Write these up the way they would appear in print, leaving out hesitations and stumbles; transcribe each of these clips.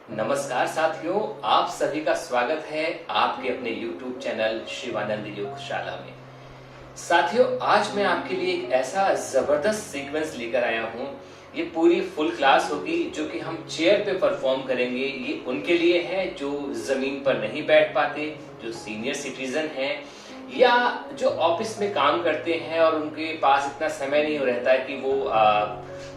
नमस्कार साथियों, आप सभी का स्वागत है आपके अपने YouTube चैनल शिवानंद योगशाला में। साथियों, आज मैं आपके लिए एक ऐसा जबरदस्त सीक्वेंस लेकर आया हूँ। ये पूरी फुल क्लास होगी जो कि हम चेयर पे परफॉर्म करेंगे। ये उनके लिए है जो जमीन पर नहीं बैठ पाते, जो सीनियर सिटीजन हैं या जो ऑफिस में काम करते हैं और उनके पास इतना समय नहीं रहता है कि वो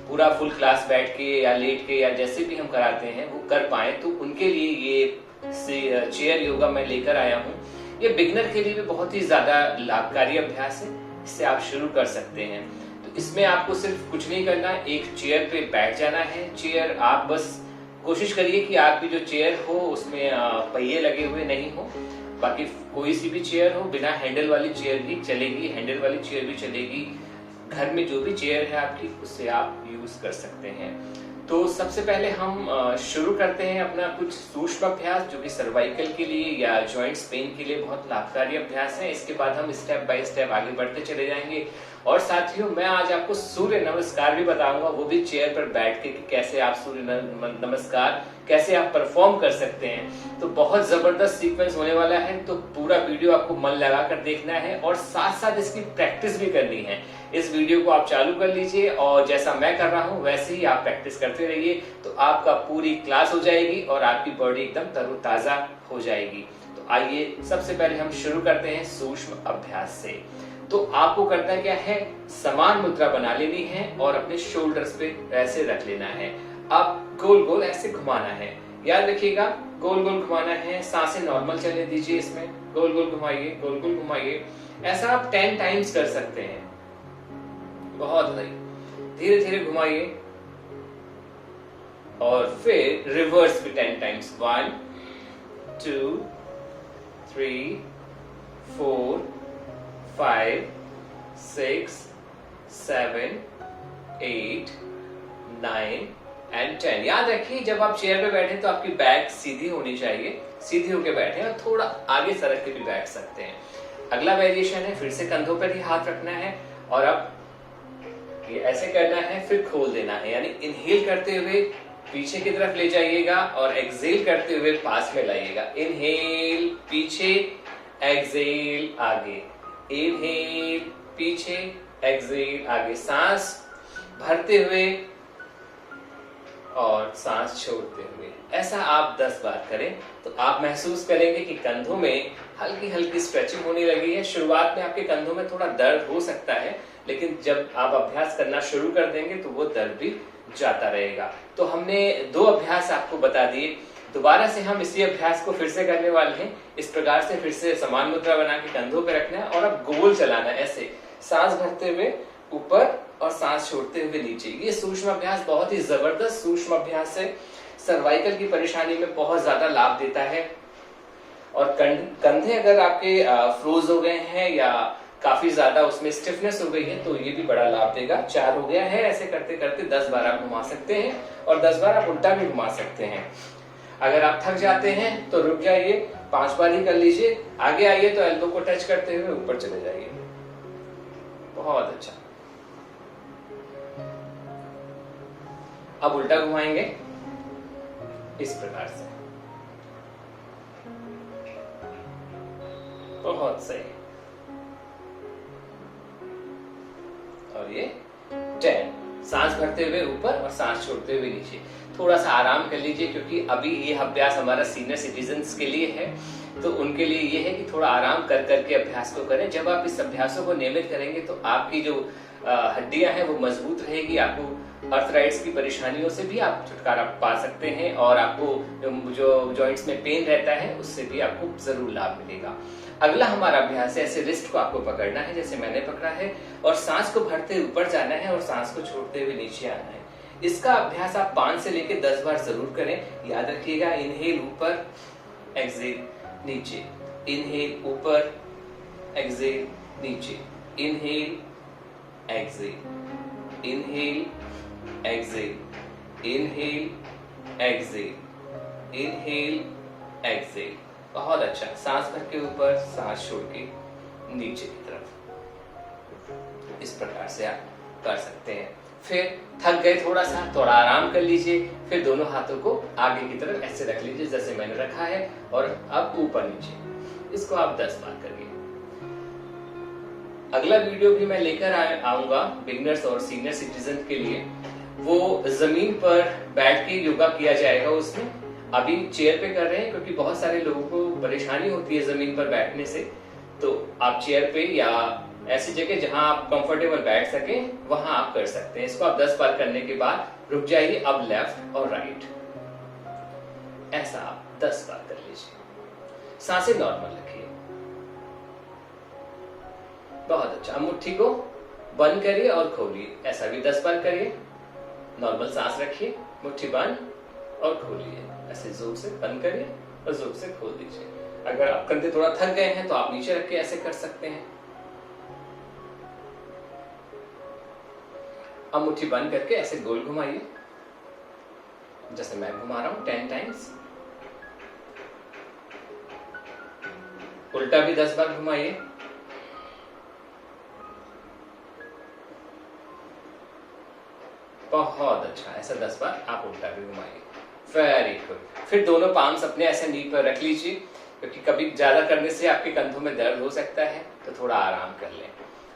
पूरा फुल क्लास बैठ के या लेट के या जैसे भी हम कराते हैं वो कर पाए। तो उनके लिए ये चेयर योगा मैं लेकर आया हूँ। ये बिगनर के लिए भी बहुत ही ज्यादा लाभकारी अभ्यास है। इससे आप शुरू कर सकते हैं। तो इसमें आपको सिर्फ कुछ नहीं करना, एक चेयर पे बैठ जाना है। चेयर आप बस कोशिश करिए कि आपकी जो चेयर हो उसमें पहिए लगे हुए नहीं हो। बाकी कोई सी भी चेयर हो, बिना हैंडल वाली चेयर भी चलेगी, हैंडल वाली चेयर भी चलेगी। घर में जो भी चेयर है आपकी, उससे आप यूज कर सकते हैं। तो सबसे पहले हम शुरू करते हैं अपना कुछ सूक्ष्म अभ्यास जो कि सर्वाइकल के लिए या जॉइंट्स पेन के लिए बहुत लाभकारी अभ्यास है। इसके बाद हम स्टेप बाय स्टेप आगे बढ़ते चले जाएंगे। और साथियों, मैं आज आपको सूर्य नमस्कार भी बताऊंगा, वो भी चेयर पर बैठ के कि कैसे आप सूर्य नमस्कार कैसे आप परफॉर्म कर सकते हैं। तो बहुत जबरदस्त सीक्वेंस होने वाला है। तो पूरा वीडियो आपको मन लगा कर देखना है और साथ साथ इसकी प्रैक्टिस भी करनी है। इस वीडियो को आप चालू कर लीजिए और जैसा मैं कर रहा हूं वैसे ही आप प्रैक्टिस करते रहिए। तो आपका पूरी क्लास हो जाएगी और आपकी बॉडी एकदम तरोताजा हो जाएगी। तो आइए सबसे पहले हम शुरू करते हैं सूक्ष्म अभ्यास से। तो आपको करना क्या है, समान मुद्रा बना लेनी है और अपने शोल्डर्स पे ऐसे रख लेना है। अब गोल गोल ऐसे घुमाना है, याद रखिएगा गोल गोल घुमाना है। सांसें नॉर्मल चलने दीजिए, इसमें गोल गोल घुमाइए, गोल गोल घुमाइए। ऐसा आप 10 टाइम्स कर सकते हैं। बहुत सही, धीरे धीरे घुमाइए और फिर रिवर्स भी 10 टाइम्स। 1 2 3 4 5 6 7 8 9 एंड 10। याद रखिए जब आप चेयर पे बैठे तो आपकी बैक सीधी होनी चाहिए। सीधी होकर बैठे और थोड़ा आगे सरक के भी बैठ सकते हैं। अगला वेरिएशन है, फिर से कंधों पर ही हाथ रखना है और अब ये ऐसे करना है, फिर खोल देना है। यानी इनहेल करते हुए पीछे की तरफ ले जाइएगा और एक्सहेल करते हुए पास में लाइएगा। इनहेल पीछे, एक्सहेल आगे, इनहेल पीछे, एक्सहेल आगे। सांस भरते हुए और सांस छोड़ते हुए। ऐसा आप 10 बार करें तो आप महसूस करेंगे कि कंधों में हल्की हल्की स्ट्रेचिंग होने लगी है। शुरुआत में आपके कंधों में थोड़ा दर्द हो सकता है, लेकिन जब आप अभ्यास करना शुरू कर देंगे तो वो दर्द भी जाता रहेगा। तो हमने 2 अभ्यास आपको बता दिए। दोबारा से हम इसी अभ्यास को फिर से करने वाले हैं। इस प्रकार से फिर से समान मुद्रा बना के कंधों पे रखना है और अब गोल चलाना है, ऐसे सांस भरते हुए ऊपर और सांस छोड़ते हुए नीचे। ये सूक्ष्म अभ्यास बहुत ही जबरदस्त सूक्ष्म अभ्यास है। सर्वाइकल की परेशानी में बहुत ज्यादा लाभ देता है। और कंधे अगर आपके फ्रोज हो गए हैं या काफी ज्यादा उसमें स्टिफनेस हो गई है तो ये भी बड़ा लाभ देगा। 4 हो गया है। ऐसे करते करते 10 बार आप घुमा सकते हैं और 10 बार आप उल्टा भी घुमा सकते हैं। अगर आप थक जाते हैं तो रुक जाइए, 5 बार ही कर लीजिए। आगे आइए तो एल्बो को टच करते हुए ऊपर चले जाइए। बहुत अच्छा। अब उल्टा घुमाएंगे इस प्रकार से। बहुत सही। और ये 10, सांस भरते हुए ऊपर और सांस छोड़ते हुए नीचे। थोड़ा सा आराम कर लीजिए क्योंकि अभी ये अभ्यास हमारा सीनियर सिटीजन्स के लिए है। तो उनके लिए ये है कि थोड़ा आराम कर करके अभ्यास को करें। जब आप इस अभ्यासों को नियमित करेंगे तो आपकी जो हड्डियां हैं वो मजबूत रहेगी। आपको अर्थराइट्स की परेशानियों से भी आप छुटकारा पा सकते हैं और आपको जो जॉइंट्स में पेन रहता है उससे भी आपको जरूर लाभ मिलेगा। अगला हमारा अभ्यास है, ऐसे रिस्ट को आपको पकड़ना है जैसे मैंने पकड़ा है और सांस को भरते ऊपर जाना है और सांस को छोड़ते हुए नीचे आना है। इसका अभ्यास आप 5 से लेकर 10 बार जरूर करें। याद रखिएगा, इनहेल ऊपर, एक्सहेल नीचे, इनहेल ऊपर, एक्सहेल नीचे, inhale exhale, inhale exhale, inhale exhale, inhale exhale. बहुत अच्छा। सांस भर के ऊपर, सांस छोड़ के नीचे की तरफ। इस प्रकार से आप कर सकते हैं। फिर थक गए थोड़ा सा, थोड़ा आराम कर लीजिए, फिर दोनों हाथों को आगे की तरफ ऐसे रख लीजिए जैसे मैंने रखा है, और अब ऊपर नीचे। इसको आप 10 बार करिए। अगला वीडियो भी मैं लेकर आऊंगा बिगिनर्स और सीनियर सिटीजन के लिए। वो जमीन पर बैठ के योगा किया जाएगा। उसमें अभी चेयर पे कर रहे हैं क्योंकि बहुत सारे लोगों को परेशानी होती है जमीन पर बैठने से, तो आप चेयर पे या ऐसी जगह जहां आप कंफर्टेबल बैठ सके वहां आप कर सकते हैं। इसको आप 10 बार करने के बाद रुक जाइए। अब लेफ्ट और राइट, ऐसा आप 10 बार कर लीजिए। सांसें नॉर्मल रखिए। बहुत अच्छा। अब मुट्ठी को बंद करिए और खोलिए, ऐसा भी 10 बार करिए। नॉर्मल सांस रखिए, मुट्ठी बंद और खोलिए, ऐसे जोर से बंद करिए और जोर से खोल दीजिए। अगर आप कंधे थोड़ा थक गए हैं तो आप नीचे रख के ऐसे कर सकते हैं। अब मुट्ठी बंद करके ऐसे गोल घुमाइए जैसे मैं घुमा रहा हूं 10 टाइम्स। उल्टा भी 10 बार घुमाइए। बहुत अच्छा, ऐसा 10 बार आप उल्टा भी घुमाइए। Very good. फिर दोनों पाम्स अपने ऐसे नी पर रख लीजिए, क्योंकि कभी ज्यादा करने से आपके कंधों में दर्द हो सकता है, तो थोड़ा आराम कर लें।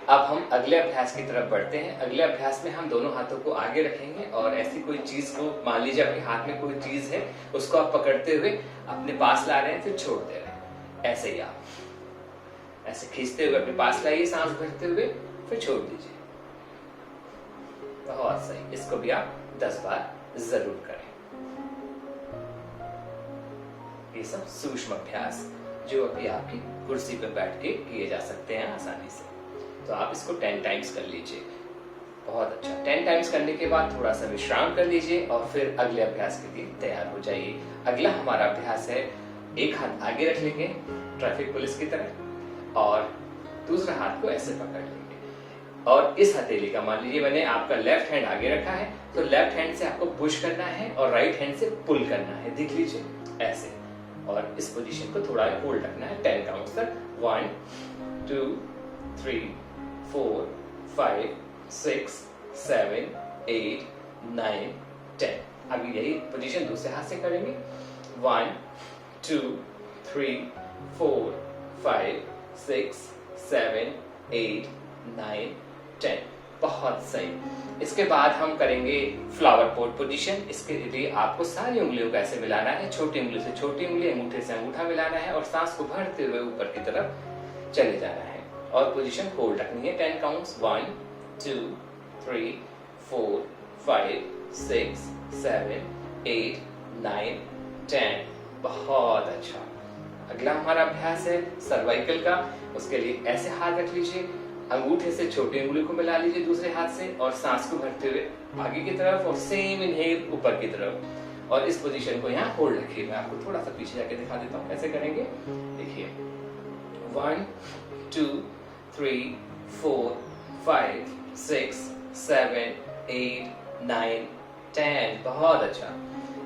अब हम अगले अभ्यास की तरफ बढ़ते हैं। अगले अभ्यास में हम दोनों हाथों को आगे रखेंगे और ऐसी कोई चीज को, मान लीजिए आपके हाथ में कोई चीज है, उसको आप पकड़ते हुए अपने पास ला रहे हैं, फिर छोड़ दे रहे हैं। ऐसे ही आप ऐसे खींचते हुए अपने पास लाइए, सांस भरते हुए, फिर छोड़ दीजिए। बहुत सही। इसको भी आप 10 बार जरूर करें। ये सब सूक्ष्म अभ्यास जो अभी आपकी कुर्सी पर बैठ के किए जा सकते हैं आसानी से, तो आप इसको 10 टाइम्स कर लीजिए। बहुत अच्छा। 10 टाइम्स करने के बाद थोड़ा सा विश्राम कर लीजिए और फिर अगले अभ्यास के लिए तैयार हो जाइए। अगला हमारा अभ्यास है, एक हाथ आगे रख लेंगे ट्रैफिक पुलिस की तरह और दूसरा हाथ को ऐसे पकड़ लेंगे और इस हथेली का, मान लीजिए मैंने आपका लेफ्ट हैंड आगे रखा है, तो लेफ्ट हैंड से आपको पुश करना है और राइट हैंड से पुल करना है। देख लीजिए ऐसे, और इस पोजीशन को थोड़ा होल्ड रखना है 10 काउंट्स तक। 1 2 3 4 5 6 7 8 9 10। अभी यही पोजीशन दूसरे हाथ से करेंगे। 1 2 3 4 5 6 7 8 9 10। बहुत सही। इसके बाद हम करेंगे फ्लावर पोज पोजीशन। इसके लिए आपको सारी उंगलियों को ऐसे मिलाना है, छोटी उंगली से छोटी उंगली, अंगूठे से अंगूठा मिलाना है और सांस को भरते हुए ऊपर की तरफ चले जाना है और पोजीशन होल्ड रखनी है 10 काउंट्स। 1 2 3 4 5 6 7 8 9 10। बहुत अच्छा। अगला हमारा अभ्यास है सर्वाइकल का। उसके लिए ऐसे हाथ रख लीजिए, अंगूठे से छोटी उंगली को मिला लीजिए दूसरे हाथ से और सांस को भरते हुए आगे की तरफ और सेम इनहेल ऊपर की तरफ, और इस पोजीशन को यहाँ होल्ड रखिए। मैं आपको थोड़ा सा पीछे जाके दिखा देता हूँ कैसे करेंगे। देखिए 1 2 3 4 5 6 7 8 9 10। बहुत अच्छा।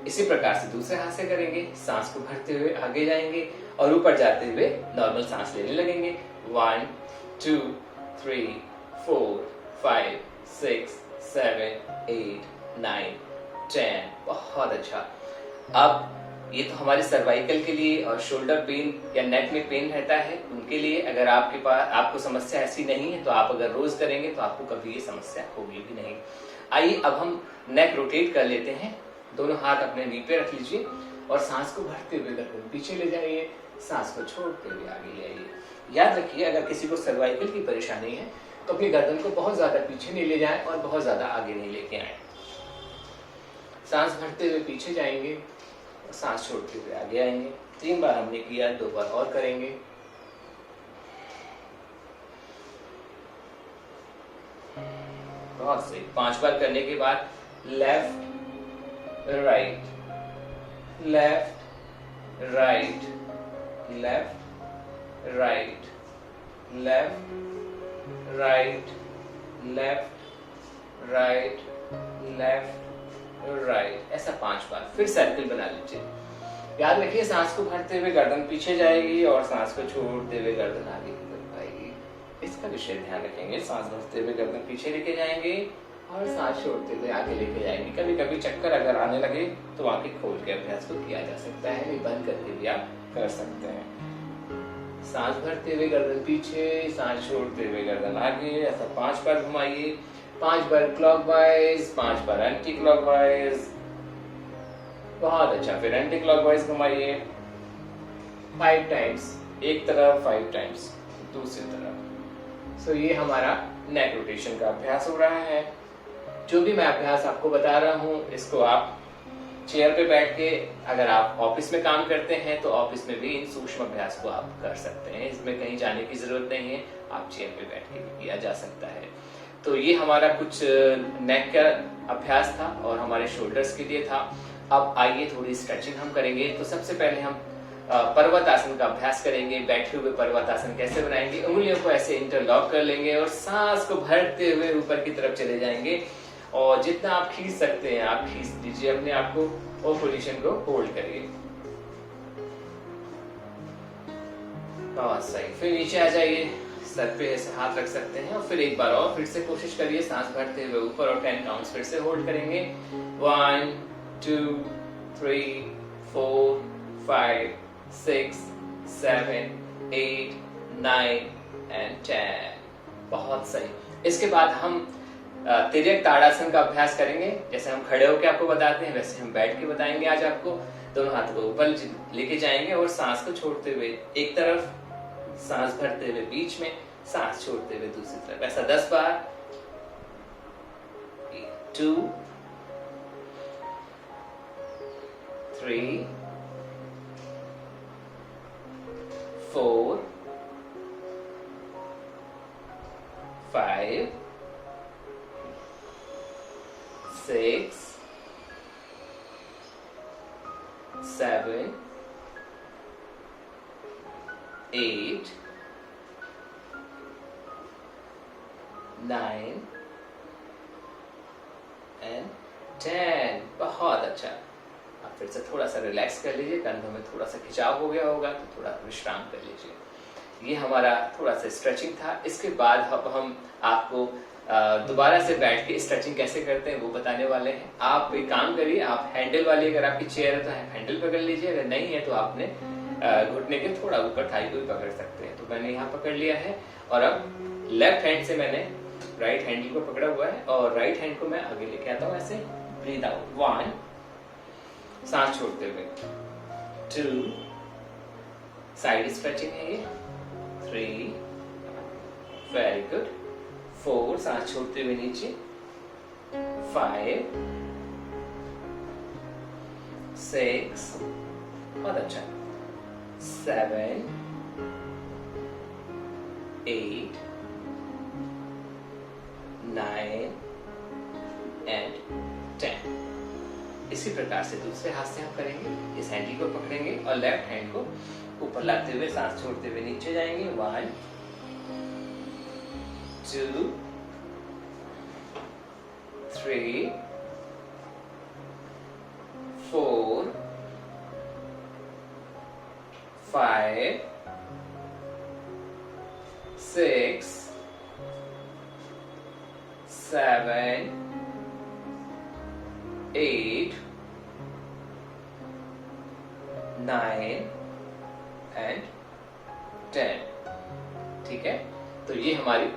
इसी प्रकार से दूसरे हाथ से करेंगे, सांस को भरते हुए आगे जाएंगे और ऊपर जाते हुए नॉर्मल सांस लेने लगेंगे। 1 2 3 4 5 6 7 8 9 10। बहुत अच्छा। अब ये तो हमारे सर्वाइकल के लिए और शोल्डर पेन या नेक में पेन रहता है उनके लिए। अगर आपके पास आपको समस्या ऐसी नहीं है तो आप अगर रोज करेंगे तो आपको कभी ये समस्या होगी भी नहीं। आइए अब हम नेक रोटेट कर लेते हैं। दोनों हाथ अपने नी पे रख लीजिए और सांस को भरते हुए गर्दन पीछे ले जाइए, सांस को छोड़ते हुए आगे ले आइए। याद रखिए, अगर किसी को सर्वाइकल की परेशानी है तो अपनी गर्दन को बहुत ज्यादा पीछे नहीं ले जाएं और बहुत ज्यादा आगे नहीं लेके आए। सांस भरते हुए पीछे जाएंगे और सांस छोड़ते हुए आगे आएंगे। 3 बार हमने किया, 2 बार और करेंगे। बहुत सही। 5 बार करने के बाद left right left right left right left right left right left right, ऐसा 5 बार। फिर सर्कल बना लीजिए। याद रखिए, सांस को भरते हुए गर्दन पीछे जाएगी और सांस को छोड़ते हुए गर्दन आगे की तरफ आएगी। इसका विशेष ध्यान रखेंगे। सांस भरते हुए गर्दन पीछे लेके जाएंगे और सांस छोड़ते हुए आगे लेके जाएंगे। कभी कभी चक्कर अगर आने लगे तो आंखें खोल के अभ्यास को किया जा सकता है, नहीं बंद करके भी आप कर सकते हैं। सांस भरते हुए गर्दन पीछे, सांस छोड़ते हुए गर्दन आगे, ऐसा 5 बार घुमाइए। 5 बार क्लॉकवाइज, 5 बार एंटी क्लॉकवाइज। बहुत अच्छा, फिर एंटी क्लॉकवाइज घुमाइए 5 टाइम्स एक तरफ, 5 टाइम्स दूसरी तरफ। सो ये हमारा नेक रोटेशन का अभ्यास हो रहा है। जो भी मैं अभ्यास आपको बता रहा हूँ इसको आप चेयर पे बैठ के, अगर आप ऑफिस में काम करते हैं तो ऑफिस में भी इन सूक्ष्म अभ्यास को आप कर सकते हैं। इसमें कहीं जाने की जरूरत नहीं है, आप चेयर पे बैठ के भी किया जा सकता है। तो ये हमारा कुछ नेक का अभ्यास था और हमारे शोल्डर्स के लिए था। अब आइए थोड़ी स्ट्रेचिंग हम करेंगे। तो सबसे पहले हम पर्वत आसन का अभ्यास करेंगे। बैठे हुए पर्वत आसन कैसे बनाएंगे, उंगलियों को ऐसे इंटरलॉक कर लेंगे और सांस को भरते हुए ऊपर की तरफ चले जाएंगे और जितना आप खींच सकते हैं आप खींच लीजिए अपने आप को और पोजीशन को होल्ड करिए। बहुत सही, फिर नीचे आ जाइए, सर पे ऐसे हाथ रख सकते हैं और फिर एक बार और फिर से कोशिश करिए सांस भरते हुए ऊपर और 10 काउंट्स फिर से होल्ड करेंगे। 1 2 3 4 5 6 7 8 9 and 10। बहुत सही। इसके बाद हम तिर्यक ताड़ासन का अभ्यास करेंगे। जैसे हम खड़े होकर आपको बताते हैं वैसे हम बैठ के बताएंगे आज आपको। दोनों हाथों को ऊपर लेके जाएंगे और सांस को छोड़ते हुए एक तरफ, सांस भरते हुए बीच में, सांस छोड़ते हुए दूसरी तरफ, ऐसा 10 बार। 2 3 4 5 6 7 8 9 and 10। बहुत अच्छा। आप फिर से थोड़ा सा रिलैक्स कर लीजिए। कंधों में थोड़ा सा खिंचाव हो गया होगा तो थोड़ा विश्राम कर लीजिए। ये हमारा थोड़ा सा स्ट्रेचिंग था। इसके बाद अब हम आपको दोबारा से बैठ के स्ट्रेचिंग कैसे करते हैं वो बताने वाले हैं। आप एक काम करिए, आप हैंडल वाली, अगर आपकी चेयर है तो हैंडल पकड़ लीजिए, अगर नहीं है तो आपने घुटने के थोड़ा ऊपर थाई को भी पकड़ सकते हैं। तो मैंने यहाँ पकड़ लिया है और अब लेफ्ट हैंड से मैंने राइट हैंडल को पकड़ा हुआ है और राइट हैंड को मैं आगे लेके आता हूँ ऐसे। ब्रीथ आउट 1, सांस छोड़ते हुए 2, साइड स्ट्रेचिंग है ये, 3, वेरी गुड, 4, सांस छोड़ते हुए नीचे, 5, 6, बहुत अच्छा, 7, 8, 9 and 10। इसी प्रकार से दूसरे हाथ से हम करेंगे। इस हैंडल को पकड़ेंगे और लेफ्ट हैंड को ऊपर लाते हुए सांस छोड़ते हुए नीचे जाएंगे। 1 2 3 4 5 6 7 8 9 and 10। ठीक है, तो ये हमारी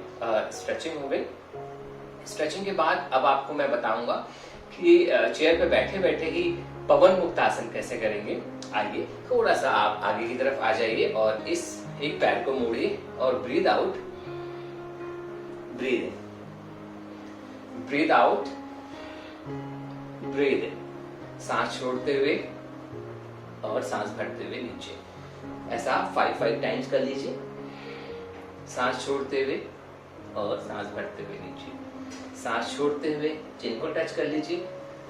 स्ट्रेचिंग हो गई। स्ट्रेचिंग के बाद अब आपको मैं बताऊंगा कि चेयर पे बैठे बैठे ही पवन मुक्त आसन कैसे करेंगे। आइए थोड़ा सा आप आगे की तरफ आ जाइए और इस एक पैर को मोड़िए और breathe out, breathe in, breathe out, breathe in. सांस छोड़ते हुए और सांस भरते हुए नीचे, ऐसा 5 टाइम्स कर लीजिए। सांस छोड़ते हुए और सांस भरते हुए नीचे, सांस छोड़ते हुए चिन को टच कर लीजिए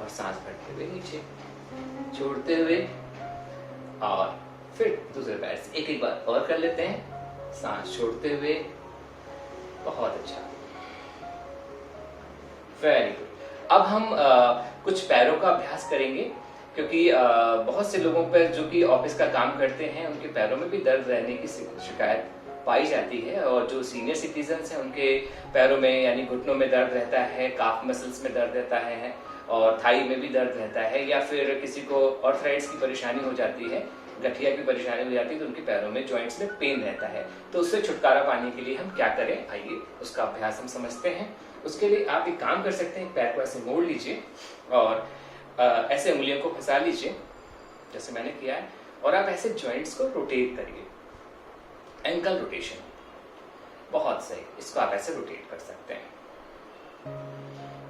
और सांस भरते हुए नीचे, छोड़ते हुए और फिर दूसरे पैर से एक बार और कर लेते हैं। सांस छोड़ते हुए, बहुत अच्छा, वेरी गुड। अब हम कुछ पैरों का अभ्यास करेंगे क्योंकि बहुत से लोगों पर जो कि ऑफिस का काम करते हैं उनके पैरों में भी दर्द रहने की शिकायत पाई जाती है। और जो सीनियर सिटीजन्स हैं उनके पैरों में यानी घुटनों में दर्द रहता है, काफ मसल्स में दर्द रहता है और थाई में भी दर्द रहता है, या फिर किसी को आर्थराइटिस की परेशानी हो जाती है, गठिया की परेशानी हो जाती है, तो उनके पैरों में जॉइंट्स में पेन रहता है। तो उससे छुटकारा पाने के लिए हम क्या करें, आइए उसका अभ्यास हम समझते हैं। उसके लिए आप एक काम कर सकते हैं, पैर को ऐसे मोड़ लीजिए और ऐसे उंगलियों को फंसा लीजिए जैसे मैंने किया है, और आप ऐसे जॉइंट्स को रोटेट करिए, एंकल रोटेशन। बहुत सही, इसको आप ऐसे रोटेट कर सकते हैं।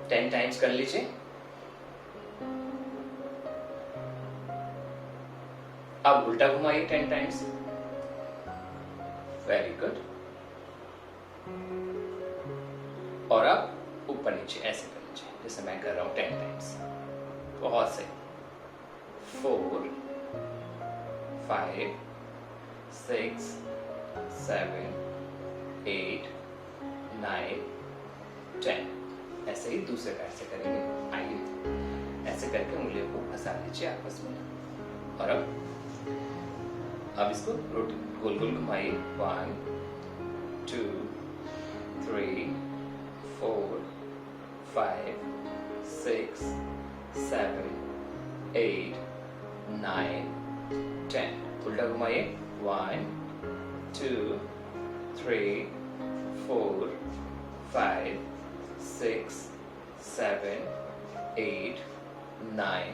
10 टाइम्स कर लीजिए। अब उल्टा घुमाइए 10 टाइम्स। Very good. और अब ऊपर नीचे ऐसे कर लीजिए जैसे मैं कर रहा हूं 10 टाइम्स। बहुत सही। 4 5 6 7 8 9 10। ऐसे ही दूसरे पैर से करेंगे। आइए ऐसे करके उंगलियों को फंसा लीजिए आपस में। और अब इसको गोल गोल घुमाइए। 1 2 3 4 5 6 7 8 9 10। उल्टा घुमाइए। 1 2 3 4 5 6 7 8 9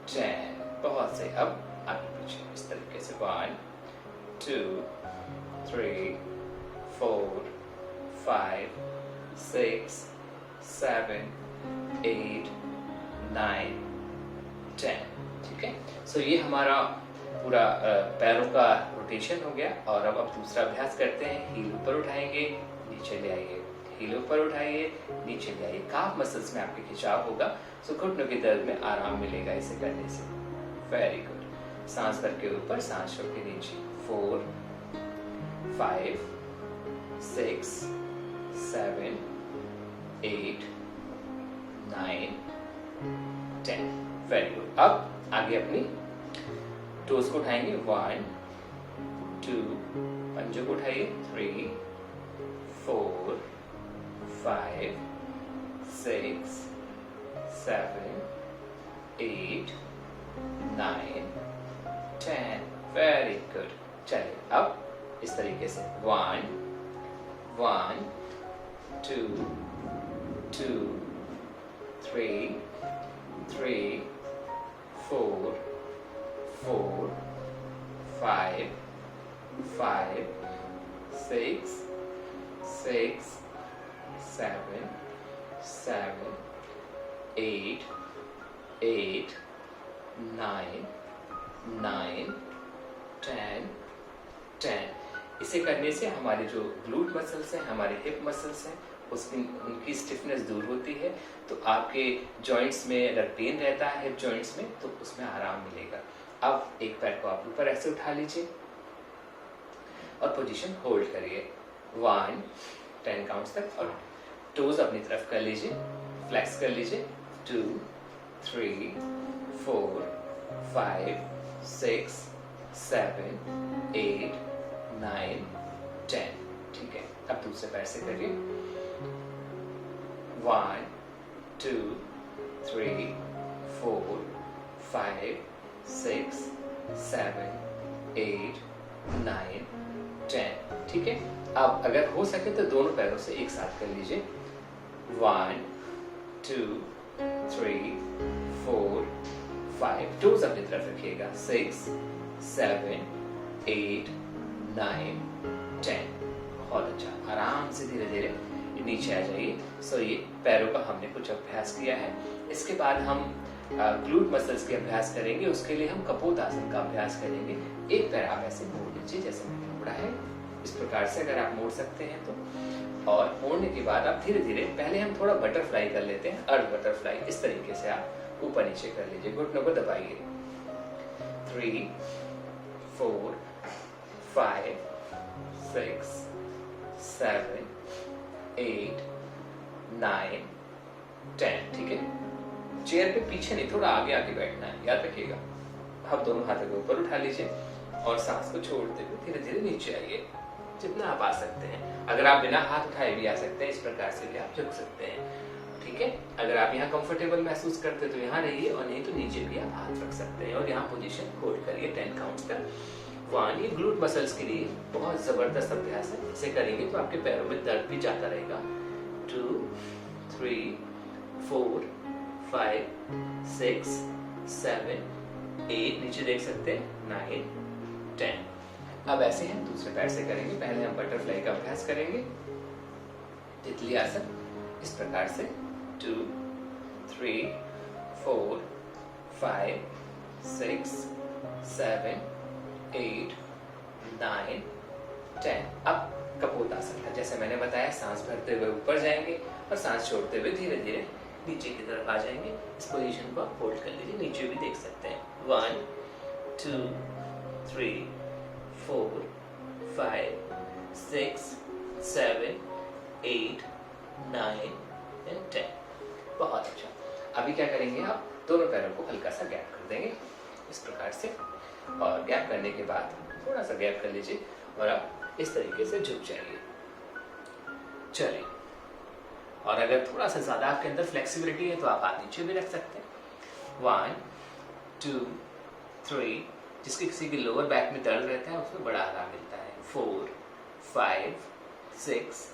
10। बहुत सही। अब आगे पीछे इस तरीके से 1 2 3 4 5 6 7 8 9 10। ठीक है, सो ये हमारा पूरा पैरों का रोटेशन हो गया। और अब दूसरा अभ्यास करते हैं। हील ऊपर उठाएंगे, नीचे ले आइए, हील ऊपर उठाइए, नीचे ले आइए। काफ मसल्स में आपके खिंचाव होगा, सो घुटनों के दर्द में आराम मिलेगा इसे करने से। Very good. सांस भर के ऊपर, सांस छोड़ के नीचे। 4 5 6 7 8 9 10। Very good. अब आगे अपनी टोज को उठाएंगे। 1 2 पंजों को उठाइए। 3 4 5 6 7 8 9 10। Very good. चलिए अब इस तरीके से 1 1 2 2 3 3 4 4 5 5 6 6 7 7 8 8 9 9 10 10। इसे करने से हमारे जो ग्लूट मसल्स हैं, हमारे हिप मसल्स हैं, उसकी उनकी स्टिफनेस दूर होती है। तो आपके जॉइंट्स में अगर पेन रहता है हिप जॉइंट्स में, तो उसमें आराम मिलेगा। अब एक पैर को आप ऊपर ऐसे उठा लीजिए और पोजीशन होल्ड करिए 1 10 काउंट्स तक, और टोज अपनी तरफ कर लीजिए, फ्लेक्स कर लीजिए। 2 3 4 5 6 7 8 9 10। ठीक है, अब दूसरे पैर से करिए। 1 2 3 4 5 6 7 8 9 10। ठीक है, अब अगर हो सके तो दोनों पैरों से एक साथ कर लीजिए। 1 2 3 4 5। टोज अपनी तरफ रखिएगा। 6 7 8 9 10। बहुत अच्छा। आराम से धीरे धीरे नीचे आ जाइए। सो ये पैरों का हमने कुछ अभ्यास किया है। इसके बाद हम ग्लूट मसल्स के अभ्यास करेंगे। उसके लिए हम कपोतासन का अभ्यास करेंगे। एक पैर आप ऐसे मोड़ लीजिए जैसे मैंने मोड़ा है, इस प्रकार से अगर आप मोड़ सकते हैं तो। और मोड़ने के बाद आप धीरे धीरे, पहले हम थोड़ा बटरफ्लाई कर लेते हैं, अर्ध बटरफ्लाई। इस तरीके से आप ऊपर नीचे कर लीजिए, घुटनों को दबाइए। 3 4 5 6 7 8 9 10। ठीक है, चेयर पे पीछे नहीं, थोड़ा आगे आगे बैठना है, याद रखिएगा। आप दोनों हाथों को ऊपर उठा लीजिए और सांस को छोड़ते हुए धीरे धीरे नीचे आइए। जितना आप आ सकते हैं। अगर आप बिना हाथ उठाए भी आ सकते हैं, इस प्रकार से भी आप झुक सकते हैं। ठीक है, अगर आप यहाँ कंफर्टेबल महसूस करते हैं तो यहाँ रहिए, और नहीं तो नीचे भी आप हाथ रख सकते हैं और यहाँ पोजीशन होल्ड करिए 10 काउंट्स तक। 1, ये ग्लूट मसल्स के लिए बहुत जबरदस्त अभ्यास है। इसे करेंगे तो आपके पैरों में दर्द भी जाता रहेगा। 2, 3, 4, 5, 6, 7, 8, नीचे देख सकते हैं, 9, 10। अब ऐसे हम दूसरे पैर से करेंगे। पहले हम बटरफ्लाई का अभ्यास करेंगे, तितली आसन, इस प्रकार से 2, 3, 4, 5, 6, 7, 8, 9, 10। अब कपोतासन है, जैसे मैंने बताया, सांस भरते हुए ऊपर जाएंगे और सांस छोड़ते हुए धीरे धीरे नीचे की तरफ आ जाएंगे। इस पोजीशन को आप होल्ड कर लीजिए, नीचे भी देख सकते हैं। 1, 2, 3, 4, 5, 6, 7, 8, 9 and 10। बहुत अच्छा। अभी क्या करेंगे, आप दोनों पैरों को हल्का सा गैप कर देंगे इस प्रकार से, और गैप करने के बाद थोड़ा सा गैप कर लीजिए और आप इस तरीके से झुक जाइए। चलिए, और अगर थोड़ा सा ज्यादा आपके अंदर फ्लेक्सिबिलिटी है तो आप हाथ नीचे भी रख सकते हैं। 1, 2, 3, जिसके किसी के लोअर बैक में दर्द रहता है उसमें बड़ा आराम मिलता है। 4, 5, 6,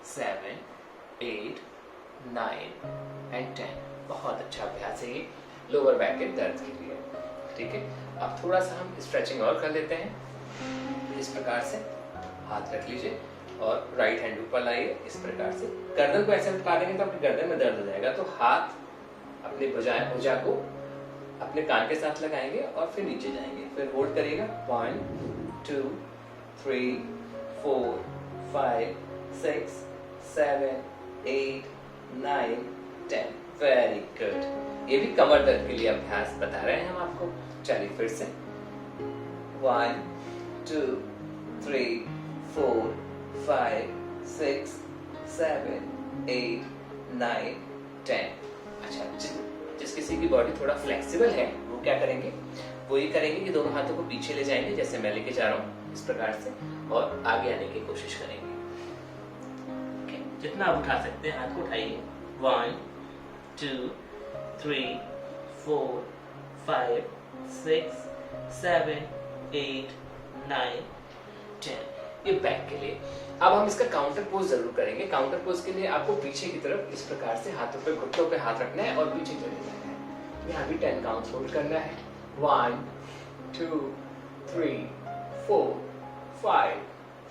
7, 8, 9 and 10। बहुत अच्छा अभ्यास है ये लोअर बैक के दर्द के लिए। ठीक है, अब थोड़ा सा हम स्ट्रेचिंग और कर लेते हैं। इस प्रकार से हाथ रख लीजिए और राइट हैंड ऊपर लाइए, इस प्रकार से। गर्दन को ऐसे लटका देंगे तो आपकी गर्दन में दर्द हो जाएगा, तो हाथ अपने भुजा को अपने कान के साथ लगाएंगे और फिर नीचे जाएंगे, फिर होल्ड करिएगा। 1, 2, 3, 4, 5, 6, 7, 8, 9, 10। Very good. ये भी कमर दर्द के लिए अभ्यास बता रहे हैं हम आपको। चलिए फिर से 1, 2, 3, 4, 5, 6, 7, 8, 9, 10। अच्छा, जिस किसी की बॉडी थोड़ा फ्लेक्सिबल है वो क्या करेंगे, वो ये करेंगे कि दोनों हाथों को पीछे ले जाएंगे, जैसे मैं लेके जा रहा हूँ इस प्रकार से, और आगे आने की कोशिश करेंगे। okay? जितना आप उठा सकते हैं हाथ को उठाइए। 1, 2, 3, 4, 5, 6, 7, 8, 9, 10। ये बैक के लिए। अब हम इसका काउंटर पोज जरूर करेंगे। काउंटर पोज के लिए आपको पीछे की तरफ इस प्रकार से हाथों पे, घुटनों पे हाथ रखना है और पीछे चले जाना है। यहाँ भी 10 काउंट होल्ड करना है। 1, 2, 3, 4, 5,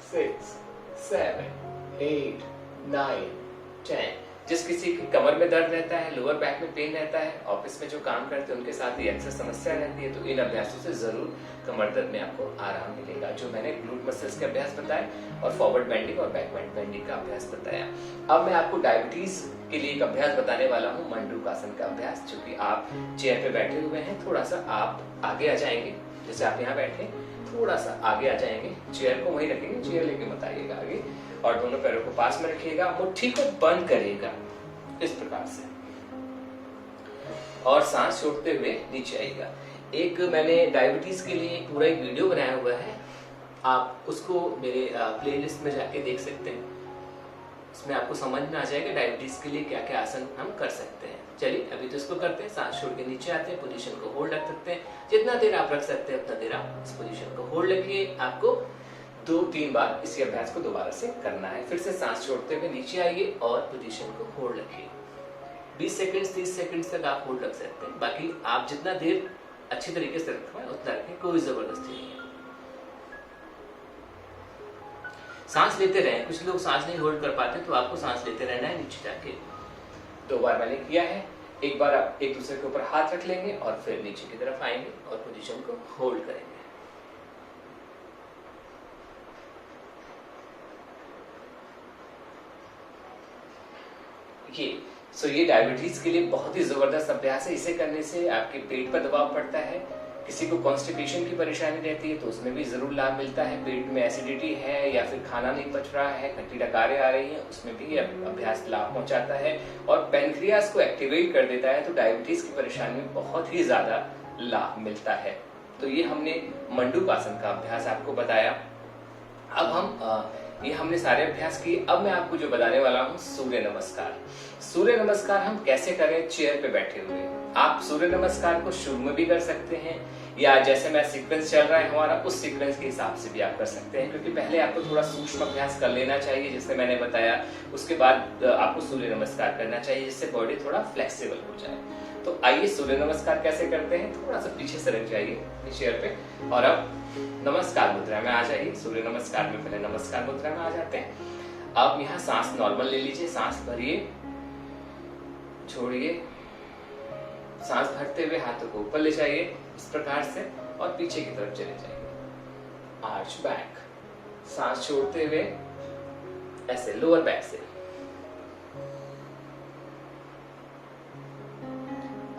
6, 7, 8, 9, 10। जिस किसी की कमर में दर्द रहता है, लोअर बैक में पेन रहता है, ऑफिस में जो काम करते हैं उनके साथ ये अक्सर समस्या रहती है, तो इन अभ्यासों से जरूर कमर दर्द में आपको आराम मिलेगा। जो मैंने ग्लूट मसल्स के अभ्यास बताए और फॉरवर्ड बेंडिंग और बैकवर्ड बेंडिंग का अभ्यास बताया। अब मैं आपको डायबिटीज के लिए एक अभ्यास बताने वाला हूँ, मंडूकासन का अभ्यास। जो कि आप चेयर पे बैठे हुए हैं, थोड़ा सा आप आगे आ जाएंगे, जैसे आप यहाँ बैठे, थोड़ा सा आगे आ जाएंगे, चेयर को वहीं रखेंगे, चेयर लेके मत आइएगा आगे, और दोनों पैरों को पास में रखिएगा, मुट्ठी को बंद करिएगा इस प्रकार से, और सांस छोड़ते हुए नीचे आइएगा। एक मैंने डायबिटीज के लिए पूरा एक वीडियो बनाया हुआ है, आप उसको मेरे प्लेलिस्ट में जाके देख सकते हैं। इसमें आपको समझ में आ जाएगा डायबिटीज के लिए क्या क्या आसन हम कर सकते हैं। चलिए अभी तो इसको करते हैं। सांस छोड़ के नीचे आते हैं, पोजीशन को होल्ड रख सकते हैं, जितना देर आप रख सकते हैं उतना देर आप इस पोजीशन को होल्ड रखिए। आपको 2-3 बार इसी अभ्यास को दोबारा से करना है। फिर से सांस छोड़ते हुए नीचे आइए और पोजीशन को होल्ड रखिए। 20 सेकंड 30 सेकंड तक आप होल्ड रख सकते हैं। बाकी आप जितना देर अच्छी तरीके से रखें उतना रखें, कोई जबरदस्ती नहीं है। सांस लेते रहें। कुछ लोग सांस नहीं होल्ड कर पाते, तो आपको सांस लेते रहना है नीचे जाके। 2 बार मैंने किया है। एक बार आप एक दूसरे के ऊपर हाथ रख लेंगे और फिर नीचे की तरफ आएंगे और पोजीशन को होल्ड करेंगे। ये डायबिटीज के लिए बहुत ही जबरदस्त अभ्यास है। इसे करने से आपके पेट पर दबाव पड़ता है। किसी को कॉन्स्टिपेशन की परेशानी रहती है तो उसमें भी जरूर लाभ मिलता है। पेट में एसिडिटी है या फिर खाना नहीं पच रहा है, खट्टी डकारें आ रही हैं, उसमें भी अभ्यास लाभ पहुंचाता है और पेनक्रियास को एक्टिवेट कर देता है। तो डायबिटीज की परेशानी में बहुत ही ज्यादा लाभ मिलता है। तो ये हमने मंडूकासन का अभ्यास आपको बताया। अब हम ये हमने सारे अभ्यास किए। अब मैं आपको जो बताने वाला हूँ सूर्य नमस्कार। सूर्य नमस्कार हम कैसे करें चेयर पे बैठे हुए। आप सूर्य नमस्कार को शुरू में भी कर सकते हैं, या जैसे मैं सीक्वेंस चल रहा है हमारा उस सीक्वेंस के हिसाब से भी आप कर सकते हैं, क्योंकि पहले आपको थोड़ा सूक्ष्म अभ्यास कर लेना चाहिए जैसे मैंने बताया। उसके बाद आपको सूर्य नमस्कार करना चाहिए, जिससे बॉडी थोड़ा फ्लेक्सिबल हो जाए। तो आइए सूर्य नमस्कार कैसे करते हैं। थोड़ा सा पीछे सरक जाइए चेयर पे और अब नमस्कार मुद्रा में आ जाइए। सूर्य नमस्कार में पहले नमस्कार मुद्रा में आ जाते हैं। अब यहाँ सांस नॉर्मल ले लीजिए, सांस भरिए, छोड़िए, सांस भरते हुए हाथों को ऊपर ले जाइए इस प्रकार से और पीछे की तरफ चले जाइए। आर्च बैक, सांस छोड़ते हुए ऐसे लोअर बैक से।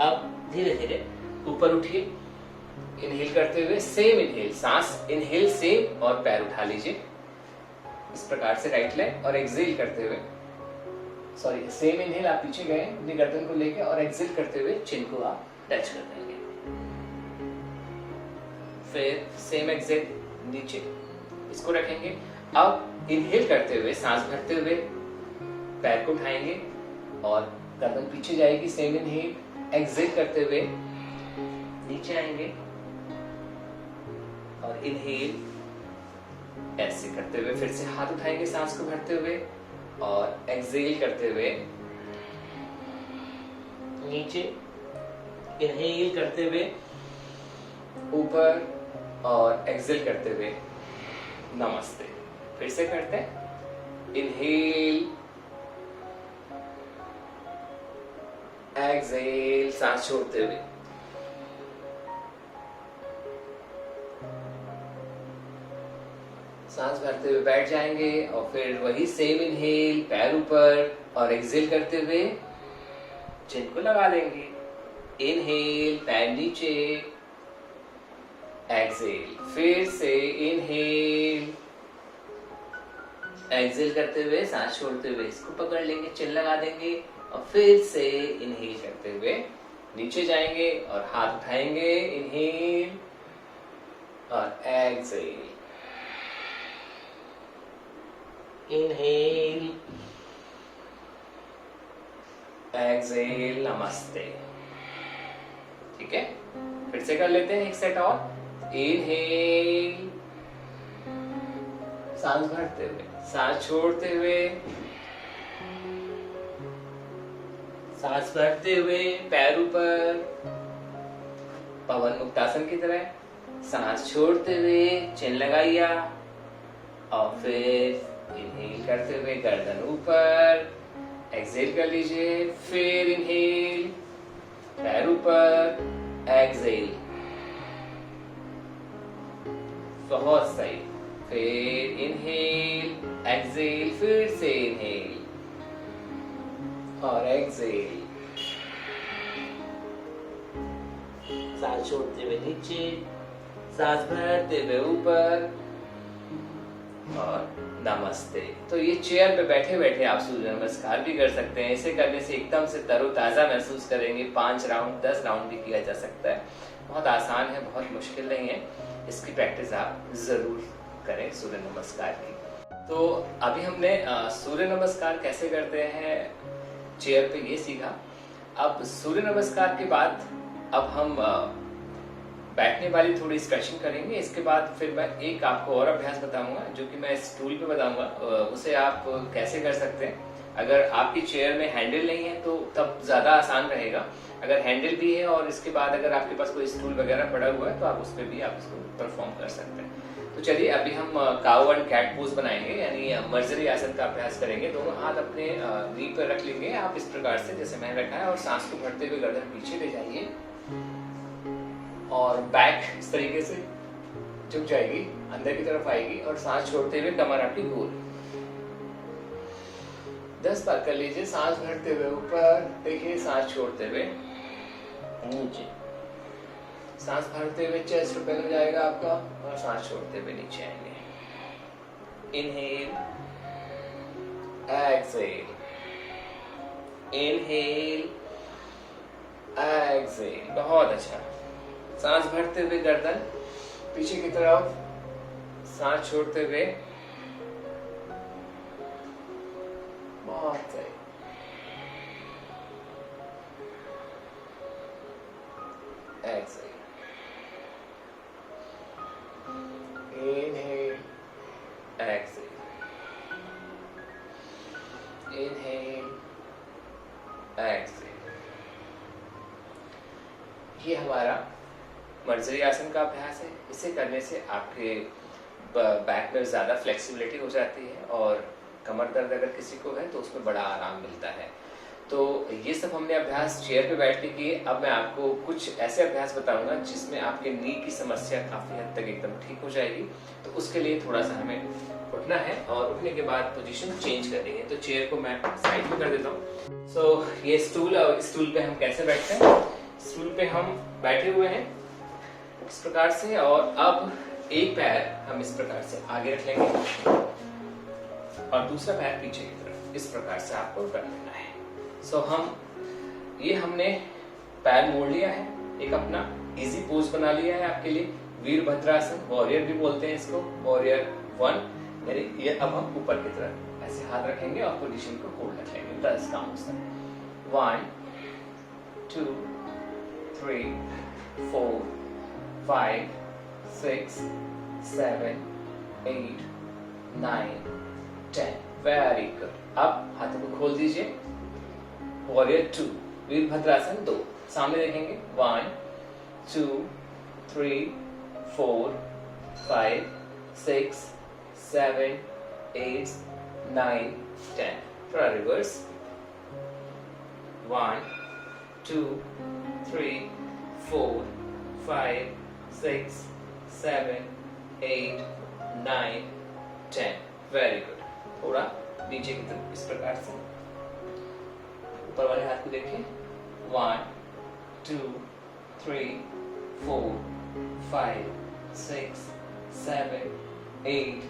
अब धीरे धीरे ऊपर उठिए, इनहेल करते हुए सेम इनहेल, सांस इनहेल सेम और पैर उठा लीजिए इस प्रकार से राइट लेग, और एक्सेल करते हुए सॉरी सेम इनहेल आप पीछे गए अपनी गर्दन को लेके, और एक्सेल करते हुए चिन को आप टच कर देंगे। फिर सेम एक्सेल नीचे इसको रखेंगे। अब इनहेल करते हुए सांस भरते हुए पैर को उठाएंगे और गर्दन पीछे जाएगी। सेम इनहेल, एक्सेल करते हुए नीचे आएंगे और इनहेल ऐसे करते हुए फिर से हाथ उठाएंगे सांस को भरते हुए और एक्सेल करते हुए नीचे, इनहेल करते हुए ऊपर और एक्सेल करते हुए नमस्ते। फिर से करते हैं, इनहेल, एक्सेल, सांस छोड़ते हुए, सांस भरते हुए बैठ जाएंगे और फिर वही सेम इनहेल, पैर ऊपर और एक्सेल करते हुए चिन को लगा देंगे। इनहेल, पैर नीचे, एक्सेल, फिर से इनहेल, एक्सेल करते हुए सांस छोड़ते हुए इसको पकड़ लेंगे, चिन लगा देंगे और फिर से इनहेल करते हुए नीचे जाएंगे और हाथ उठाएंगे, इनहेल और एक्सेल, इनहेल, एक्सेल, नमस्ते। ठीक है, फिर से कर लेते हैं एक सेट और। इनहेल, सांस भरते हुए, सांस छोड़ते हुए, सांस भरते हुए पैर ऊपर पवन मुक्तासन की तरह, सांस छोड़ते हुए चिन लगाइया और फिर इनहेल करते हुए गर्दन ऊपर, एक्सेल कर लीजिए, फिर इनहेल, पैर ऊपर, एक्सेल, बहुत सही, फिर इनहेल, एक्सेल, फिर से इनहेल और एक्सेल, सांस छोड़ते हुए नीचे, सांस भरते हुए ऊपर और नमस्ते। तो ये चेयर पे बैठे बैठे आप सूर्य नमस्कार भी कर सकते हैं। इसे करने से एकदम से तरोताजा महसूस करेंगे। 5 राउंड 10 राउंड भी किया जा सकता है। बहुत आसान है, बहुत मुश्किल नहीं है। इसकी प्रैक्टिस आप जरूर करें सूर्य नमस्कार की। तो अभी हमने सूर्य नमस्कार कैसे करते हैं चेयर पे ये सीखा। अब सूर्य नमस्कार के बाद अब हम बैठने वाली थोड़ी स्ट्रेचिंग करेंगे। इसके बाद फिर मैं एक आपको और अभ्यास बताऊंगा जो कि मैं स्टूल पे बताऊंगा। उसे आप कैसे कर सकते हैं। अगर आपकी चेयर में हैंडल नहीं है तो तब ज्यादा आसान रहेगा। अगर हैंडल भी है और इसके बाद अगर आपके पास कोई स्टूल वगैरह पड़ा हुआ है तो आप उस पर भी आप इसको परफॉर्म कर सकते हैं। तो चलिए अभी हम काउ एंड कैट पोज बनाएंगे, यानी मर्जरी आसन का अभ्यास करेंगे। दोनों हाथ अपने नी पर रख लेंगे आप इस प्रकार से जैसे मैंने रखा है, और सांस को भरते हुए गर्दन पीछे ले जाइए और बैक इस तरीके से झुक जाएगी, अंदर की तरफ आएगी और सांस छोड़ते हुए कमर आपकी गोल। 10 बार कर लीजिए। सांस भरते हुए ऊपर, देखिए सांस छोड़ते हुए नीचे, सांस भरते हुए चेस्ट ओपन हो जाएगा आपका और सांस छोड़ते हुए नीचे आएंगे। इनहेल, एक्सहेल, इनहेल, एक्सहेल, बहुत अच्छा। सांस भरते हुए गर्दन पीछे की तरफ, सांस छोड़ते हुए बहुत सही। Exhale, inhale, exhale, inhale, exhale. ये हमारा मर्जरी आसन का अभ्यास है। इसे करने से आपके बैक में ज़्यादा फ्लेक्सिबिलिटी हो जाती है और कमर दर्द अगर किसी को है तो उसमें बड़ा आराम मिलता है। तो ये सब हमने अभ्यास चेयर पे बैठ के किए। अब मैं आपको कुछ ऐसे अभ्यास बताऊंगा जिसमें आपके नी की समस्या काफ़ी हद तक एकदम ठीक हो जाएगी। तो उसके लिए थोड़ा सा हमें उठना है और उठने के बाद पोजीशन चेंज करनी है। तो चेयर को मैं साइड में कर देता हूँ। सो ये स्टूल, और स्टूल पे हम कैसे बैठते हैं? स्टूल पे हम बैठे हुए हैं इस प्रकार से, और अब एक पैर हम इस प्रकार से आगे रख लेंगे और दूसरा पैर पीछे की तरफ। इस प्रकार से आपको कर लेना है। सो हमने पैर मोड़ लिया है, एक अपना इजी पोज बना लिया है आपके लिए, वीरभद्रासन, वॉरियर भी बोलते हैं इसको, वॉरियर 1। यानी ये अब हम ऊपर की तरफ ऐसे हाथ रखेंगे और पोजीशन को होल्ड रख लेंगे 10 काउंट्स तक। 1 2 3 4 5 6 7 8 9 10। Very good. अब हाथों को खोल दीजिए। वॉरियर 2, वीरभद्रासन 2। सामने देखेंगे 1 2 3 4 5 6 7 8 9 10। थोड़ा रिवर्स। 1 2 3 4 5 6 7 8 9 10। Very good. थोड़ा नीचे की तरफ इस प्रकार से, ऊपर वाले हाथ को देखिए। 1 2 3 4 5 6 7 8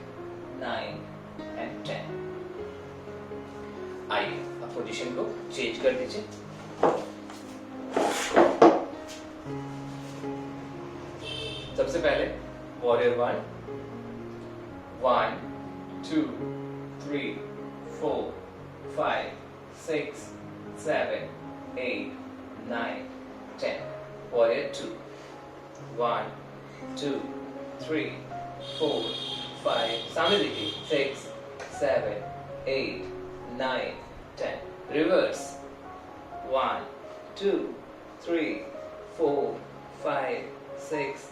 9 and 10। आइए अब पोजीशन को चेंज कर दीजिए। सबसे पहले वॉरियर 1 1 2 3 4 5 6 7 8 9 10। Warrior 2 1 2 3 4 5, सामने देखिए, 6 7 8 9 10। Reverse 1 2 3 4 5 6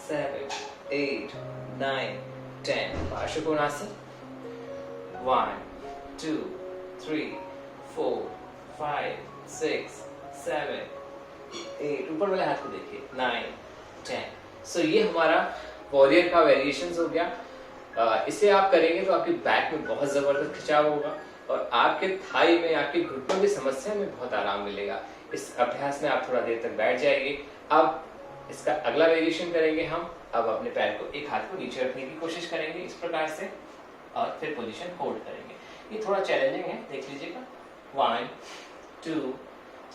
7 8 9 10। पार्श्वकोणासन 1 2 3 4 5 6 7 8। ऊपर वाले हाथ को देखिए, 9 10। सो ये हमारा वॉरियर का वेरिएशन हो गया। इसे आप करेंगे तो आपकी बैक में बहुत जबरदस्त खिंचाव होगा और आपके थाई में, आपके घुटनों की समस्या में बहुत आराम मिलेगा। इस अभ्यास में आप थोड़ा देर तक बैठ जाएंगे। अब इसका अगला वेरिएशन करेंगे हम। अब अपने पैर को, एक हाथ को नीचे रखने की कोशिश करेंगे इस प्रकार से और फिर पोजीशन होल्ड करेंगे। ये थोड़ा चैलेंजिंग है, देख लीजिएगा। 1 2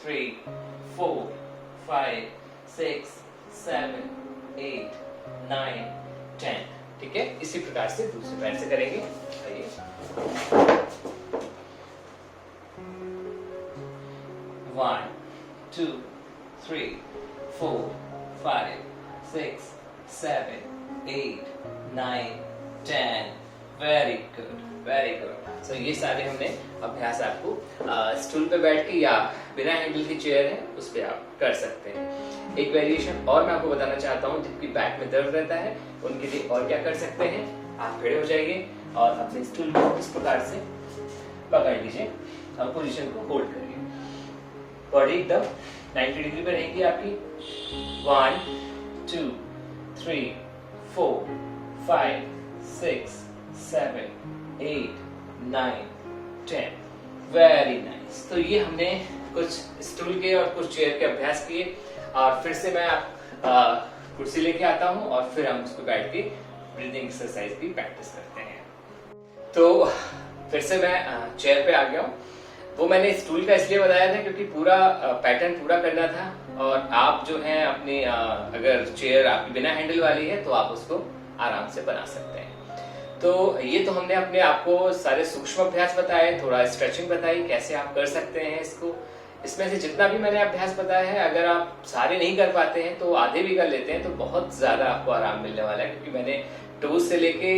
3 4 5 6 7 8 9 10। ठीक है, इसी प्रकार से दूसरे पैर से करेंगे। आइए, 1 2 3 4 5 6 7 8 9 10। Very good, very good. So ये सारे हमने अभ्यास आपको स्टूल पे बैठ के या बिना हैंडल की चेयर है उस पे आप कर सकते हैं। एक वेरिएशन और मैं आपको बताना चाहता हूँ, जिनकी बैक में दर्द रहता है उनके लिए और क्या कर सकते हैं। आप खड़े हो जाइए और अपने स्टूल को इस प्रकार से पकड़ लीजिए और पोजीशन को होल्ड करिए। बॉडी एकदम 90 डिग्री पे रहेगी आपकी। 1 2 3 4 5 6 7 8 9 10। Very nice. तो ये हमने कुछ स्टूल के और कुछ चेयर के अभ्यास किए और फिर से मैं कुर्सी लेके आता हूँ और फिर हम उसको बैठ के ब्रीदिंग एक्सरसाइज की प्रैक्टिस करते हैं। तो फिर से मैं चेयर पे आ गया हूँ। वो मैंने स्टूल का इसलिए बताया था क्योंकि पूरा पैटर्न पूरा करना था और आप जो है अपनी अगर चेयर आपकी बिना हैंडल वाली है तो आप उसको आराम से बना सकते हैं। तो ये तो हमने अपने आपको सारे सूक्ष्म अभ्यास बताए, थोड़ा स्ट्रेचिंग बताई, कैसे आप कर सकते हैं इसको। इसमें से जितना भी मैंने अभ्यास बताया है, अगर आप सारे नहीं कर पाते हैं तो आधे भी कर लेते हैं तो बहुत ज्यादा आपको आराम मिलने वाला है, क्योंकि मैंने टोज से लेके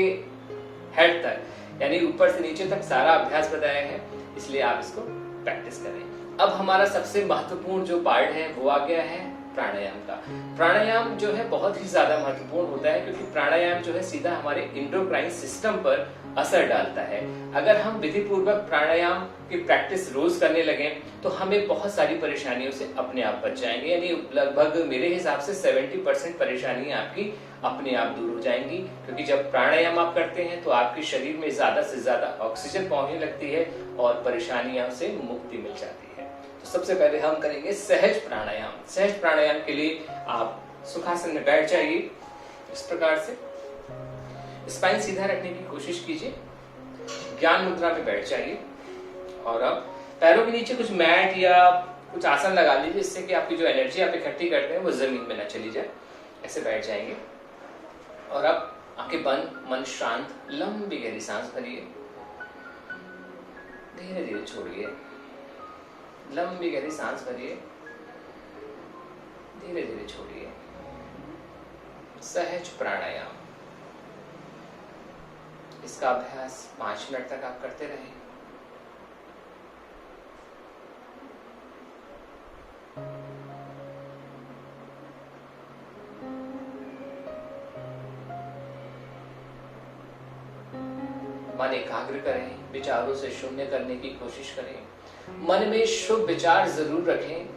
हेड तक यानी ऊपर से नीचे तक सारा अभ्यास बताया है, इसलिए आप इसको प्रैक्टिस करें। अब हमारा सबसे महत्वपूर्ण जो पार्ट है वो आ गया है प्राणायाम का। प्राणायाम जो है बहुत ही ज्यादा महत्वपूर्ण होता है, क्योंकि प्राणायाम जो है सीधा हमारे एंडोक्राइन सिस्टम पर असर डालता है। अगर हम विधि पूर्वक प्राणायाम की प्रैक्टिस रोज करने लगे तो हमें बहुत सारी परेशानियों से अपने आप बच जाएंगे, यानी लगभग मेरे हिसाब से 70% परेशानियां आपकी अपने आप दूर हो जाएंगी, क्योंकि जब प्राणायाम आप करते हैं तो आपके शरीर में ज्यादा से ज्यादा ऑक्सीजन पहुंचने लगती है और परेशानियों से मुक्ति मिल जाती है। तो सबसे पहले हम करेंगे सहज प्राणायाम। सहज प्राणायाम के लिए आप सुखासन में बैठ जाइए, इस प्रकार से स्पाइन सीधा रखने की कोशिश कीजिए, ज्ञान मुद्रा में बैठ जाइए और अब पैरों के नीचे कुछ मैट या कुछ आसन लगा लीजिए, जिससे कि आपकी जो एनर्जी आप इकट्ठी करते हैं वो जमीन में ना चली जाए। ऐसे बैठ जाएंगे और अब आंखें बंद, मन शांत, लंबी गहरी सांस भरिए, धीरे धीरे छोड़िए, लंबी गहरी सांस भरिए, धीरे धीरे छोड़िए। सहज प्राणायाम, इसका अभ्यास 5 मिनट तक आप करते रहें। मन एकाग्र करें, विचारों से शून्य करने की कोशिश करें। मन में शुभ विचार जरूर रखें।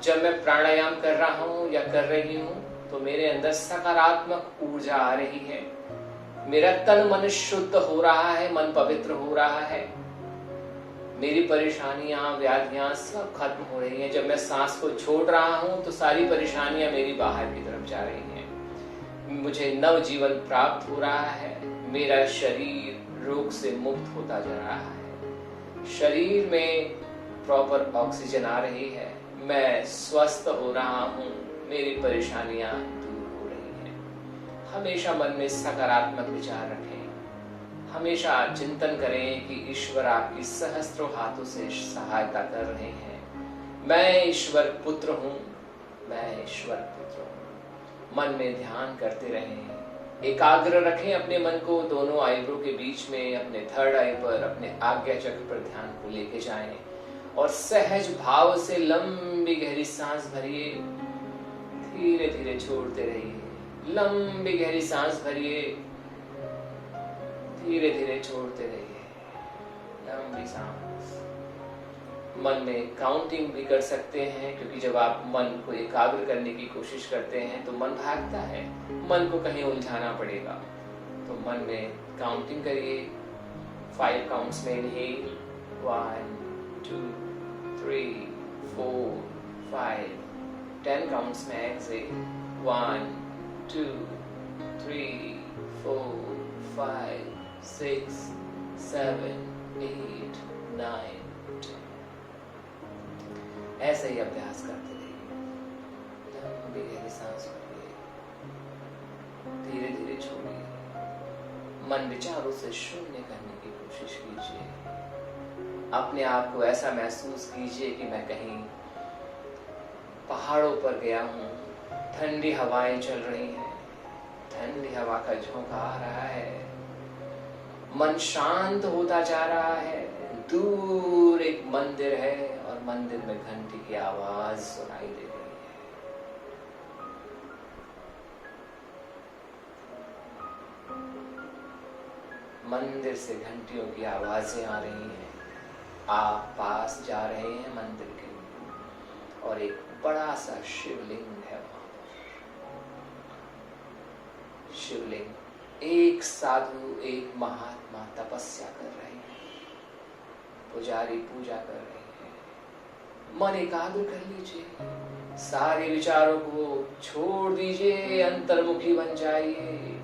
जब मैं प्राणायाम कर रहा हूं या कर रही हूं तो मेरे अंदर सकारात्मक ऊर्जा आ रही है, मेरा तन मन शुद्ध हो रहा है, मन पवित्र हो रहा है, मेरी परेशानियां व्याधियां सब खत्म हो रही हैं। जब मैं सांस को छोड़ रहा हूं तो सारी परेशानियां मेरी बाहर की तरफ जा रही हैं, मुझे नव जीवन प्राप्त हो रहा है, मेरा शरीर रोग से मुक्त होता जा रहा है, शरीर में प्रॉपर ऑक्सीजन आ रही है, मैं स्वस्थ हो रहा हूं, मेरी परेशानियां दूर हो रही हैं। हमेशा मन में सकारात्मक विचार रखें, हमेशा चिंतन करें कि ईश्वर आपकी सहस्त्रों हाथों से सहायता कर रहे हैं। मैं ईश्वर पुत्र हूं, मैं ईश्वर पुत्र हूं। मन में ध्यान करते रहें, एकाग्र रखें अपने मन को दोनों आईब्रो के बीच में, अपने थर्ड आई पर, अपने आज्ञा चक्र पर ध्यान को लेके जाएं और सहज भाव से लंबी गहरी सांस भरिए, धीरे धीरे छोड़ते रहिए। लंबी गहरी सांस भरिए, धीरे धीरे छोड़ते रहिए, लंबी सांस। मन में काउंटिंग भी कर सकते हैं, क्योंकि जब आप मन को एकाग्र करने की कोशिश करते हैं तो मन भागता है, मन को कहीं उलझाना पड़ेगा। तो मन में काउंटिंग करिए, 5 काउंट्स में इनहेल, 1 2 3 4 5, 10 काउंट्स में एक्सहेल, 1 2 3 4 5 6 7 8 9 10। ऐसे ही अभ्यास करते रहिए। लंबी गहरी सांस भरिए, धीरे धीरे छोड़िए, मन विचारों से शून्य करने की कोशिश कीजिए। अपने आप को ऐसा महसूस कीजिए कि मैं कहीं पहाड़ों पर गया हूँ, ठंडी हवाएं चल रही हैं, ठंडी हवा का झोंका आ रहा है, मन शांत होता जा रहा है, दूर एक मंदिर है और मंदिर में घंटी की आवाज सुनाई दे रही है। मंदिर से घंटियों की आवाजें आ रही हैं, आप पास जा रहे हैं मंदिर के और एक बड़ा सा शिवलिंग है वहां। शिवलिंग, एक साधु, एक महात्मा तपस्या कर रहे हैं, पुजारी पूजा कर रहे हैं। मन एकाग्र कर लीजिए, सारे विचारों को छोड़ दीजिए, अंतर्मुखी बन जाइए।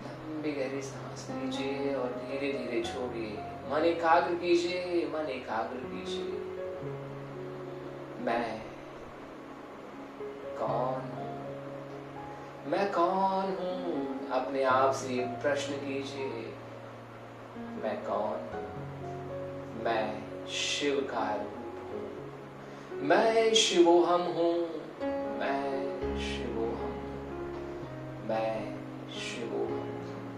लंबी गहरी सांस लीजिए और धीरे धीरे छोड़िए। मन एकाग्र कीजिए, मन एकाग्र कीजिए। मैं कौन हूं? मैं कौन हूं? अब अपने आप से प्रश्न कीजिए, मैं कौन हूँ? मैं शिव का रूप हूँ, मैं शिवोहम हूँ, मैं शिवोहम हूँ, मैं शिवोहम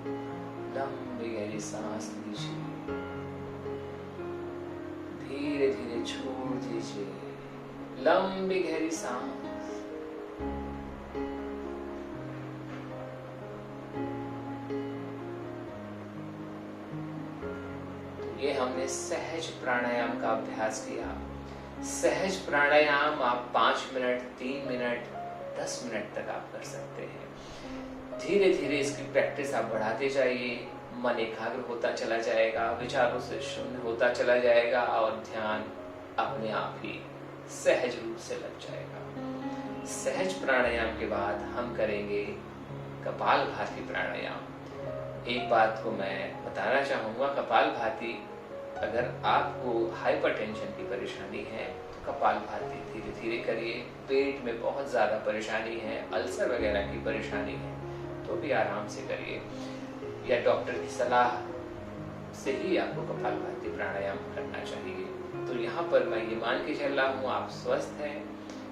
हूँ। लंबी गहरी सांस लीजिए, धीरे धीरे छोड़ दीजिए। लंबी गहरी सांस। ये हमने सहज प्राणायाम का अभ्यास किया। सहज प्राणायाम आप 5 मिनट, 3 मिनट, 10 मिनट तक आप कर सकते हैं। धीरे धीरे इसकी प्रैक्टिस आप बढ़ाते जाइए। मन एकाग्र होता चला जाएगा, विचारों से शून्य होता चला जाएगा और ध्यान अपने आप ही सहज रूप से लग जाएगा। सहज प्राणायाम के बाद हम करेंगे कपालभाति प्राणायाम। एक बात को मैं बताना चाहूँगा, कपालभाति अगर आपको हाइपरटेंशन की परेशानी है तो कपालभाति धीरे धीरे करिए। पेट में बहुत ज़्यादा परेशानी है, अल्सर वगैरह की परेशानी है तो भी आराम से करिए, या डॉक्टर की सलाह से ही आपको कपालभाति प्राणायाम करना चाहिए। तो यहाँ पर मैं ये मान के चल रहा हूँ आप स्वस्थ हैं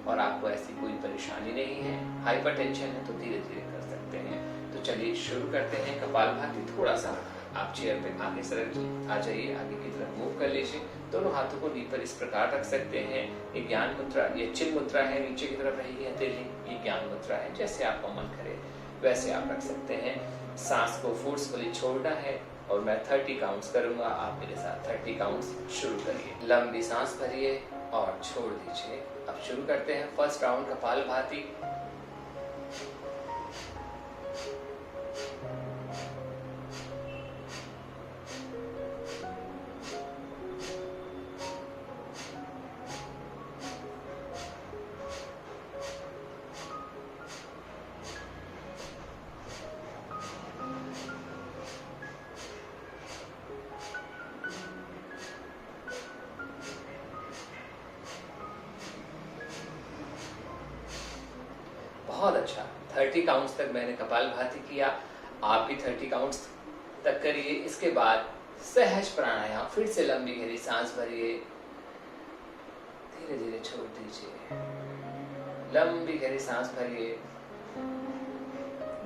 और आपको ऐसी कोई परेशानी नहीं है। हाइपरटेंशन है तो धीरे धीरे कर सकते हैं। तो चलिए शुरू करते हैं। कपालभाति थोड़ा सा आप चेयर पे आगे सरक आ जाइए, आगे की तरफ मूव कर लीजिए। दोनों हाथों को नी पर इस प्रकार रख सकते हैं। ये ज्ञान मुद्रा, ये चिन्ह मुद्रा है, नीचे की तरफ रहेगी हथेली। ये ज्ञान मुद्रा है, जैसे आपका मन करे वैसे आप रख सकते हैं। सांस को फोर्सफुली छोड़ना है और मैं 30 काउंट्स करूंगा, आप मेरे साथ 30 काउंट्स शुरू करिए। लंबी सांस भरिए और छोड़ दीजिए। अब शुरू करते हैं फर्स्ट राउंड कपालभाति। बहुत अच्छा, 30 काउंट्स तक मैंने कपालभाति किया, आप भी 30 काउंट्स तक करिए। इसके बाद सहज प्राणायाम, फिर से लंबी गहरी सांस भरिए, धीरे धीरे छोड़ दीजिए। लंबी गहरी सांस भरिए,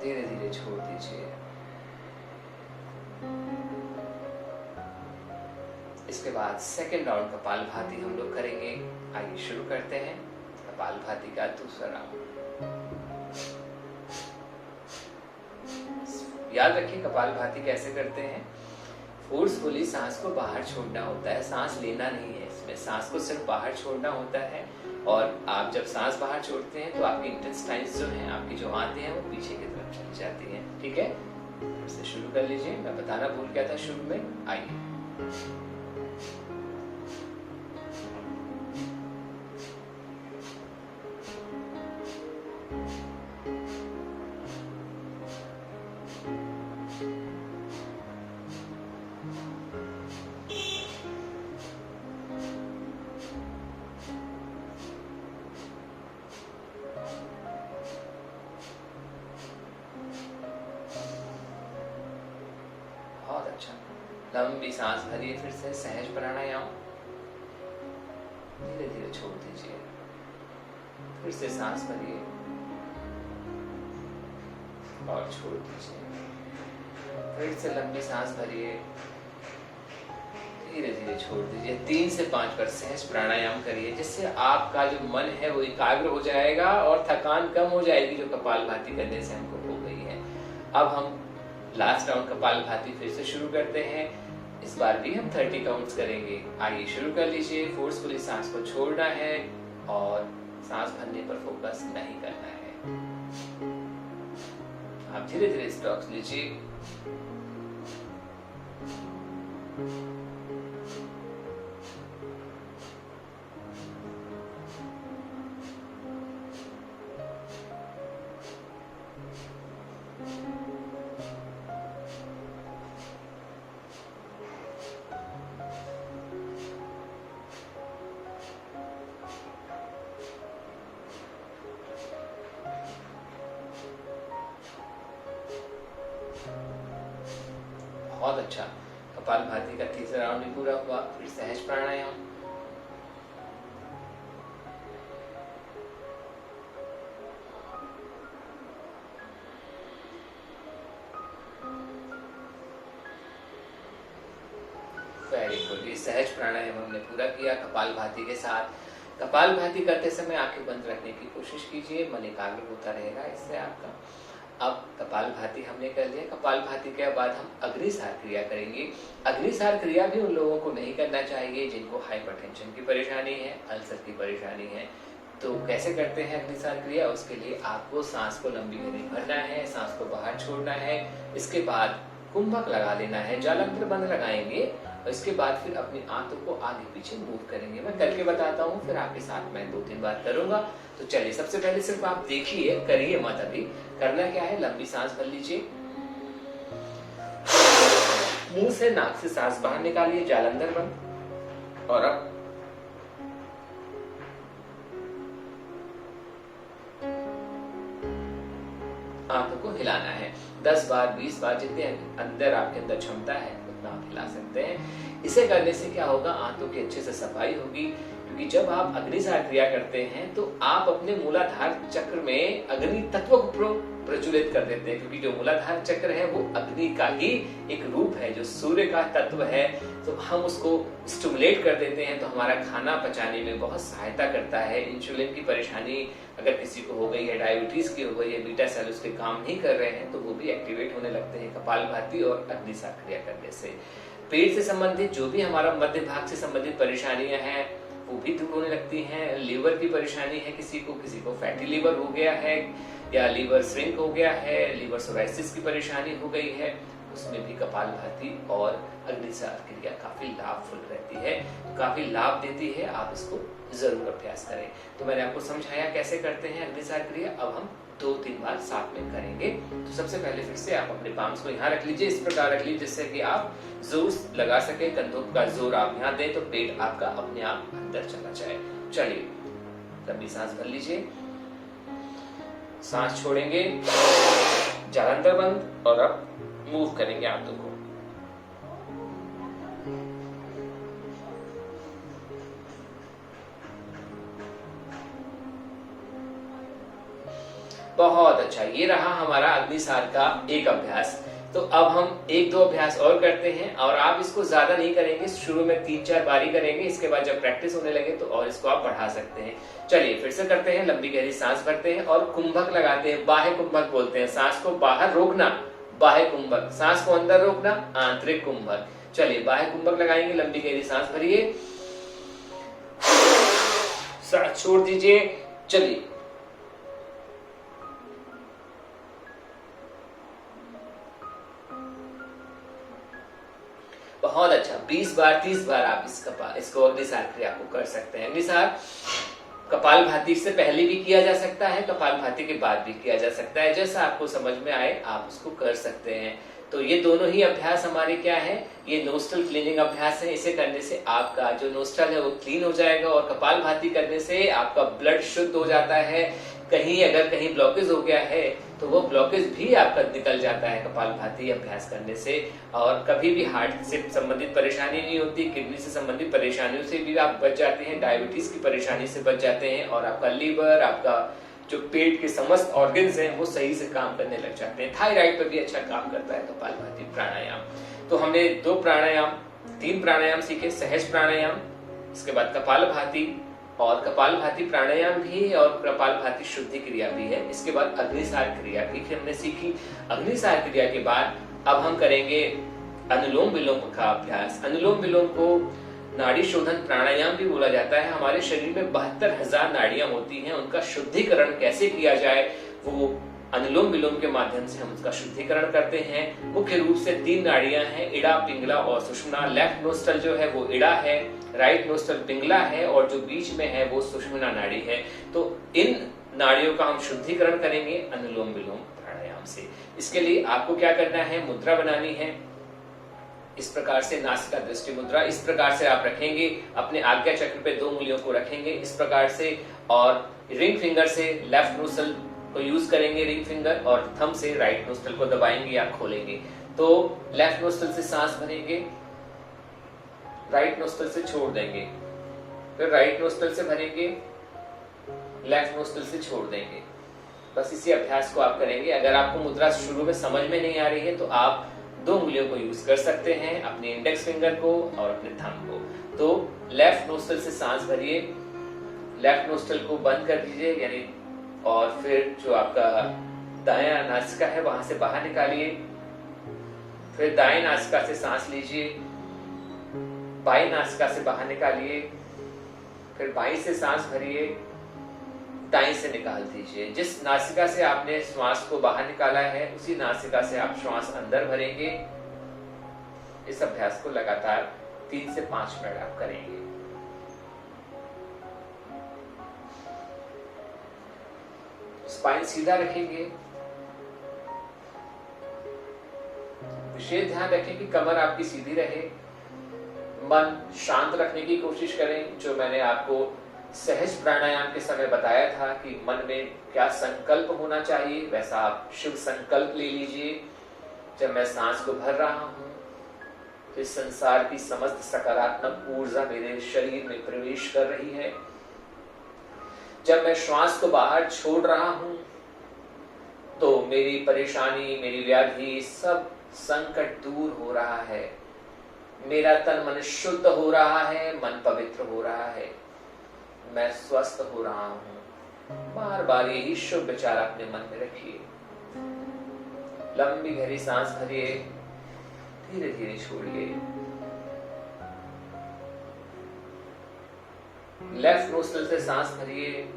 धीरे धीरे छोड़ दीजिए। इसके बाद सेकेंड राउंड कपालभाति हम लोग करेंगे। आइए शुरू करते हैं कपालभाति का दूसरा राउंड। याद रखिए कपालभाति कैसे करते हैं। फोर्सफुली सांस को बाहर छोड़ना होता है, सांस लेना नहीं है इसमें, सांस को सिर्फ बाहर छोड़ना होता है। और आप जब सांस बाहर छोड़ते हैं तो आपकी इंटेस्टाइन्स जो हैं, आपकी जो आंतें हैं वो पीछे की तरफ चली जाती हैं। ठीक है, फिर से शुरू कर लीजिए। मैं बताना भूल गया था शुरू में। आइए बहुत अच्छा, लंबी सांस भरिए, फिर से सहज प्राणायाम, धीरे धीरे छोड़ दीजिए। फिर से सांस भरिए और छोड़ दीजिए। फिर से लंबी सांस भरिए, धीरे धीरे छोड़ दीजिए। 3 से 5 बार सहज प्राणायाम करिए, जिससे आपका जो मन है वो एकाग्र हो जाएगा और थकान कम हो जाएगी जो कपालभाति करने से हमको हो गई है। अब हम लास्ट राउंड कपालभाति फिर से शुरू करते हैं। इस बार भी हम 30 काउंट्स करेंगे। आइए शुरू कर लीजिए। फोर्सफुली सांस को छोड़ना है और सांस भरने पर फोकस नहीं करना है। आप धीरे धीरे स्टॉक्स लीजिए। बहुत अच्छा। कपालभाति का तीसरा राउंड भी पूरा हुआ। फिर सहज प्राणायाम। Very good. ये सहज प्राणायाम हमने पूरा किया कपालभाति के साथ। कपालभाति करते समय आंखें बंद रखने की कोशिश कीजिए, मन एकाग्र होता रहेगा इससे आपका। अब कपालभाति हमने कर लिया। कपालभाति के बाद हम अग्निसार क्रिया करेंगे। अग्निसार क्रिया भी उन लोगों को नहीं करना चाहिए जिनको हाइपरटेंशन की परेशानी है, अल्सर की परेशानी है। तो कैसे करते हैं अग्निसार क्रिया? उसके लिए आपको सांस को लंबी गहरी भरना है, सांस को बाहर छोड़ना है। इसके बाद कुंभक लगा लेना है, जालंधर बंद लगाएंगे और इसके बाद फिर अपनी आंतों को आगे पीछे मूव करेंगे। मैं करके बताता हूँ, फिर आपके साथ मैं 2-3 बार करूंगा। तो चलिए, सबसे पहले सिर्फ आप देखिए, करिए मत। अभी करना क्या है, लंबी सांस भर लीजिए, मुंह से नाक से सांस बाहर निकालिए, जालंधर बंद। और अब आंतों को हिलाना है 10 बार 20 बार, जितने अंदर आपके अंदर क्षमता है उतना आप हिला सकते हैं। इसे करने से क्या होगा, आंतों की अच्छे से सफाई होगी। क्योंकि जब आप अग्निसार क्रिया करते हैं तो आप अपने मूलाधार चक्र में अग्नि तत्व को प्रज्वलित कर देते हैं। क्योंकि जो मूलाधार चक्र है वो अग्नि का ही एक रूप है, जो सूर्य का तत्व है। तो हम उसको स्टिमुलेट कर देते हैं तो हमारा खाना पचाने में बहुत सहायता करता है। इंसुलिन की परेशानी अगर किसी को हो गई है, डायबिटीज की हो गई है, बीटा सेल उसके काम नहीं कर रहे हैं, तो वो भी एक्टिवेट होने लगते हैं कपालभाति और अग्निसार क्रिया करने से। पेट से संबंधित जो भी हमारा मध्य भाग से संबंधित परेशानियां हैं वो भी दूर होने लगती हैं। लीवर की परेशानी है किसी को फैटी लीवर हो गया है या लीवर श्रिंक हो गया है, लीवर सोराइसिस की परेशानी हो गई है, उसमें भी कपालभाति और अग्निसार क्रिया काफी लाभफुल रहती है, काफी लाभ देती है। आप इसको जरूर अभ्यास करें। तो मैंने आपको समझाया कैसे करते हैं अग्निसार क्रिया। अब हम 2-3 बार साथ में करेंगे। तो सबसे पहले फिर से आप अपने पाम्स को यहाँ रख लीजिए, इस प्रकार रख लीजिए जिससे कि आप जोर लगा सके। कंधों का जोर आप यहाँ दें तो पेट आपका अपने आप अंदर चला जाए। चलिए, लंबी सांस भर लीजिए, सांस छोड़ेंगे, जालंधर बंद। और अब मूव करेंगे आंतों को। बहुत अच्छा, ये रहा हमारा अग्निसार का एक अभ्यास। तो अब हम 1-2 अभ्यास और करते हैं और आप इसको ज्यादा नहीं करेंगे, शुरू में 3-4 बार ही करेंगे। इसके बाद जब प्रैक्टिस होने लगे तो और इसको आप बढ़ा सकते हैं। चलिए फिर से करते हैं। लंबी गहरी सांस भरते हैं और कुंभक लगाते हैं, बाह्य कुंभक बोलते हैं। सांस को बाहर रोकना, बाह्य कुंभक, सांस को अंदर रोकना, आंतरिक कुंभक। चलिए, बाह्य कुंभक लगाएंगे, लंबी गहरी सांस भरिए, सांस छोड़ दीजिए। चलिए, बहुत अच्छा, 20 बार 30 बार आप इसको अग्निसार क्रिया को कर सकते हैं। अग्निसार कपालभाति से पहले भी किया जा सकता है, कपालभाति के बाद भी किया जा सकता है, जैसा आपको समझ में आए आप उसको कर सकते हैं। तो ये दोनों ही अभ्यास हमारे क्या है, ये नोस्ट्रल क्लीनिंग अभ्यास है। इसे करने से आपका जो नोस्ट्रल है वो क्लीन हो जाएगा और कपालभाति करने से आपका ब्लड शुद्ध हो जाता है। अगर कहीं ब्लॉकेज हो गया है तो वो ब्लॉकेज भी आपका निकल जाता है कपालभाति अभ्यास करने से। और कभी भी हार्ट से संबंधित परेशानी नहीं होती, किडनी से संबंधित परेशानियों से भी आप बच जाते हैं, डायबिटीज की परेशानी से बच जाते हैं और आपका लीवर, आपका जो पेट के समस्त ऑर्गन्स हैं वो सही से काम करने लग जाते हैं। थायराइड पर भी अच्छा काम करता है कपालभाति प्राणायाम। तो हमने 3 प्राणायाम सीखे, सहज प्राणायाम, इसके बाद कपालभाति और कपालभाति प्राणायाम भी और कपालभाति शुद्धि क्रिया भी है। इसके बाद अग्निसार क्रिया भी हमने सीखी। अग्निसार क्रिया के बाद अब हम करेंगे अनुलोम विलोम का अभ्यास। अनुलोम विलोम को नाड़ी शोधन प्राणायाम भी बोला जाता है। हमारे शरीर में 72,000 नाड़ियां होती हैं, उनका शुद्धिकरण कैसे किया जाए वो अनुलोम विलोम के माध्यम से हम उसका शुद्धिकरण करते हैं। मुख्य रूप से 3 नाड़ियां हैं, इड़ा, पिंगला और सुषुम्ना। लेफ्ट नोस्ट्रल जो है वो इड़ा है, राइट नोस्ट्रल पिंगला है और जो बीच में है वो सुषुम्ना नाड़ी है। तो इन नाड़ियों का हम शुद्धिकरण करेंगे अनुलोम विलोम प्राणायाम से। इसके लिए आपको क्या करना है, मुद्रा बनानी है इस प्रकार से, नासिका दृष्टि मुद्रा। इस प्रकार से आप रखेंगे, अपने आज्ञा चक्र पे 2 उंगलियों को रखेंगे इस प्रकार से और रिंग फिंगर से लेफ्ट नोस्ट्रल को यूज करेंगे, रिंग फिंगर, और थंब से राइट नोस्ट्रल को दबाएंगे या खोलेंगे। तो लेफ्ट नोस्ट्रल से सांस भरेंगे, राइट नोस्ट्रल से छोड़ देंगे, फिर राइट नोस्ट्रल से भरेंगे, लेफ्ट नोस्ट्रल से छोड़ देंगे। बस इसी अभ्यास को आप करेंगे। अगर आपको मुद्रा शुरू में समझ में नहीं आ रही है तो आप 2 उंगलियों को यूज कर सकते हैं, अपने इंडेक्स फिंगर को और अपने थंब को। तो लेफ्ट नोस्ट्रल से सांस भरिए, लेफ्ट नोस्ट्रल को बंद कर दीजिए यानी, और फिर जो आपका दायां नासिका है वहां से बाहर निकालिए, फिर दाएं नासिका से सांस लीजिए, बाएं नासिका से बाहर निकालिए, फिर बाएं से सांस भरिए, दाएं से निकाल दीजिए। जिस नासिका से आपने श्वास को बाहर निकाला है उसी नासिका से आप श्वास अंदर भरेंगे। इस अभ्यास को लगातार 3 से 5 मिनट आप करेंगे। स्पाइन सीधा रखेंगे। विशेष ध्यान रखें कि कमर आपकी सीधी रहे। मन शांत रखने की कोशिश करें। जो मैंने आपको सहज प्राणायाम के समय बताया था कि मन में क्या संकल्प होना चाहिए, वैसा आप शुभ संकल्प ले लीजिए। जब मैं सांस को भर रहा हूं तो इस संसार की समस्त सकारात्मक ऊर्जा मेरे शरीर में प्रवेश कर रही है। जब मैं श्वास को बाहर छोड़ रहा हूं तो मेरी परेशानी, मेरी व्याधि, सब संकट दूर हो रहा है। मेरा तन मन शुद्ध हो रहा है, मन पवित्र हो रहा है, मैं स्वस्थ हो रहा हूं। बार बार यही शुभ विचार अपने मन में रखिए। लंबी गहरी सांस भरिए, धीरे धीरे छोड़िए। लेफ्ट नोस्ट्रल से सांस भरिए,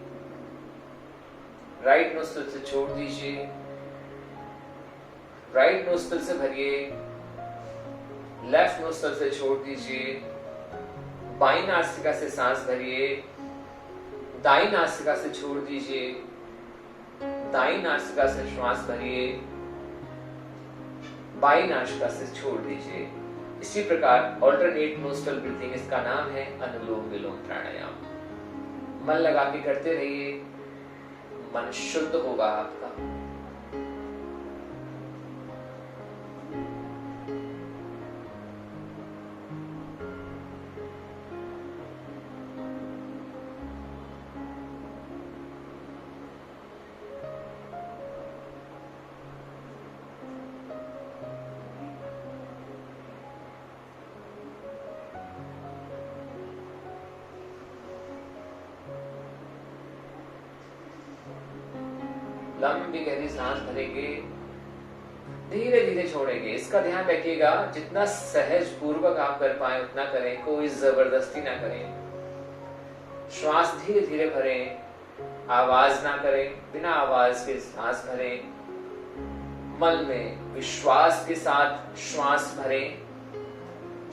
राइट नोस्ट्रल से छोड़ दीजिए। राइट नोस्ट्रल से भरिए, लेफ्ट नोस्ट्रल से छोड़ दीजिए। बाईं नासिका से सांस भरिए, दाईं नासिका से छोड़ दीजिए। दाईं नासिका से श्वास भरिए, बाईं नासिका से छोड़ दीजिए। इसी प्रकार ऑल्टरनेट नोस्ट्रल ब्रीथिंग, इसका नाम है अनुलोम विलोम प्राणायाम। मन लगा के करते रहिए, मन शुद्ध होगा आपका। लंबी गहरी सांस भरेंगे, धीरे धीरे छोड़ेंगे। इसका ध्यान रखिएगा, जितना सहज पूर्वक आप कर पाए उतना करें, कोई जबरदस्ती ना करें। श्वास धीरे धीरे भरें, आवाज ना करें, बिना आवाज के सांस भरें। मन में विश्वास के साथ श्वास भरें।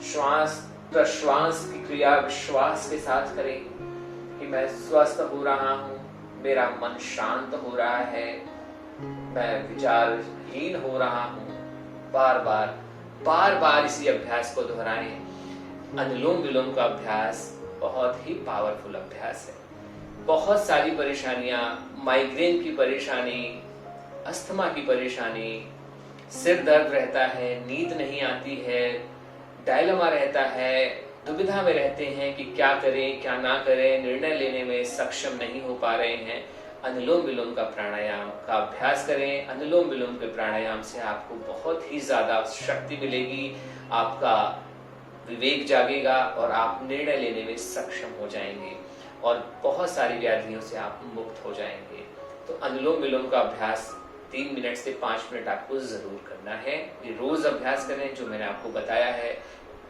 श्वास प्रश्वास की क्रिया विश्वास के साथ करें कि मैं स्वस्थ हो रहा हूं, मेरा मन शांत हो रहा है, मैं विचारहीन हो रहा हूं। बार बार इसी अभ्यास को दोहराएं। अनुलोम विलोम का अभ्यास बहुत ही पावरफुल अभ्यास है। बहुत सारी परेशानियां, माइग्रेन की परेशानी, अस्थमा की परेशानी, सिर दर्द रहता है, नींद नहीं आती है, डायलमा रहता है, दुविधा में रहते हैं कि क्या करें क्या ना करें, निर्णय लेने में सक्षम नहीं हो पा रहे हैं। अनुलोम विलोम का प्राणायाम का अभ्यास करें। अनुलोम विलोम के प्राणायाम से आपको बहुत ही ज्यादा शक्ति मिलेगी, आपका विवेक जागेगा और आप निर्णय लेने में सक्षम हो जाएंगे और बहुत सारी व्याधियों से आप मुक्त हो जाएंगे। तो अनुलोम विलोम का अभ्यास 3 मिनट से 5 मिनट आपको जरूर करना है। ये रोज अभ्यास करें जो मैंने आपको बताया है।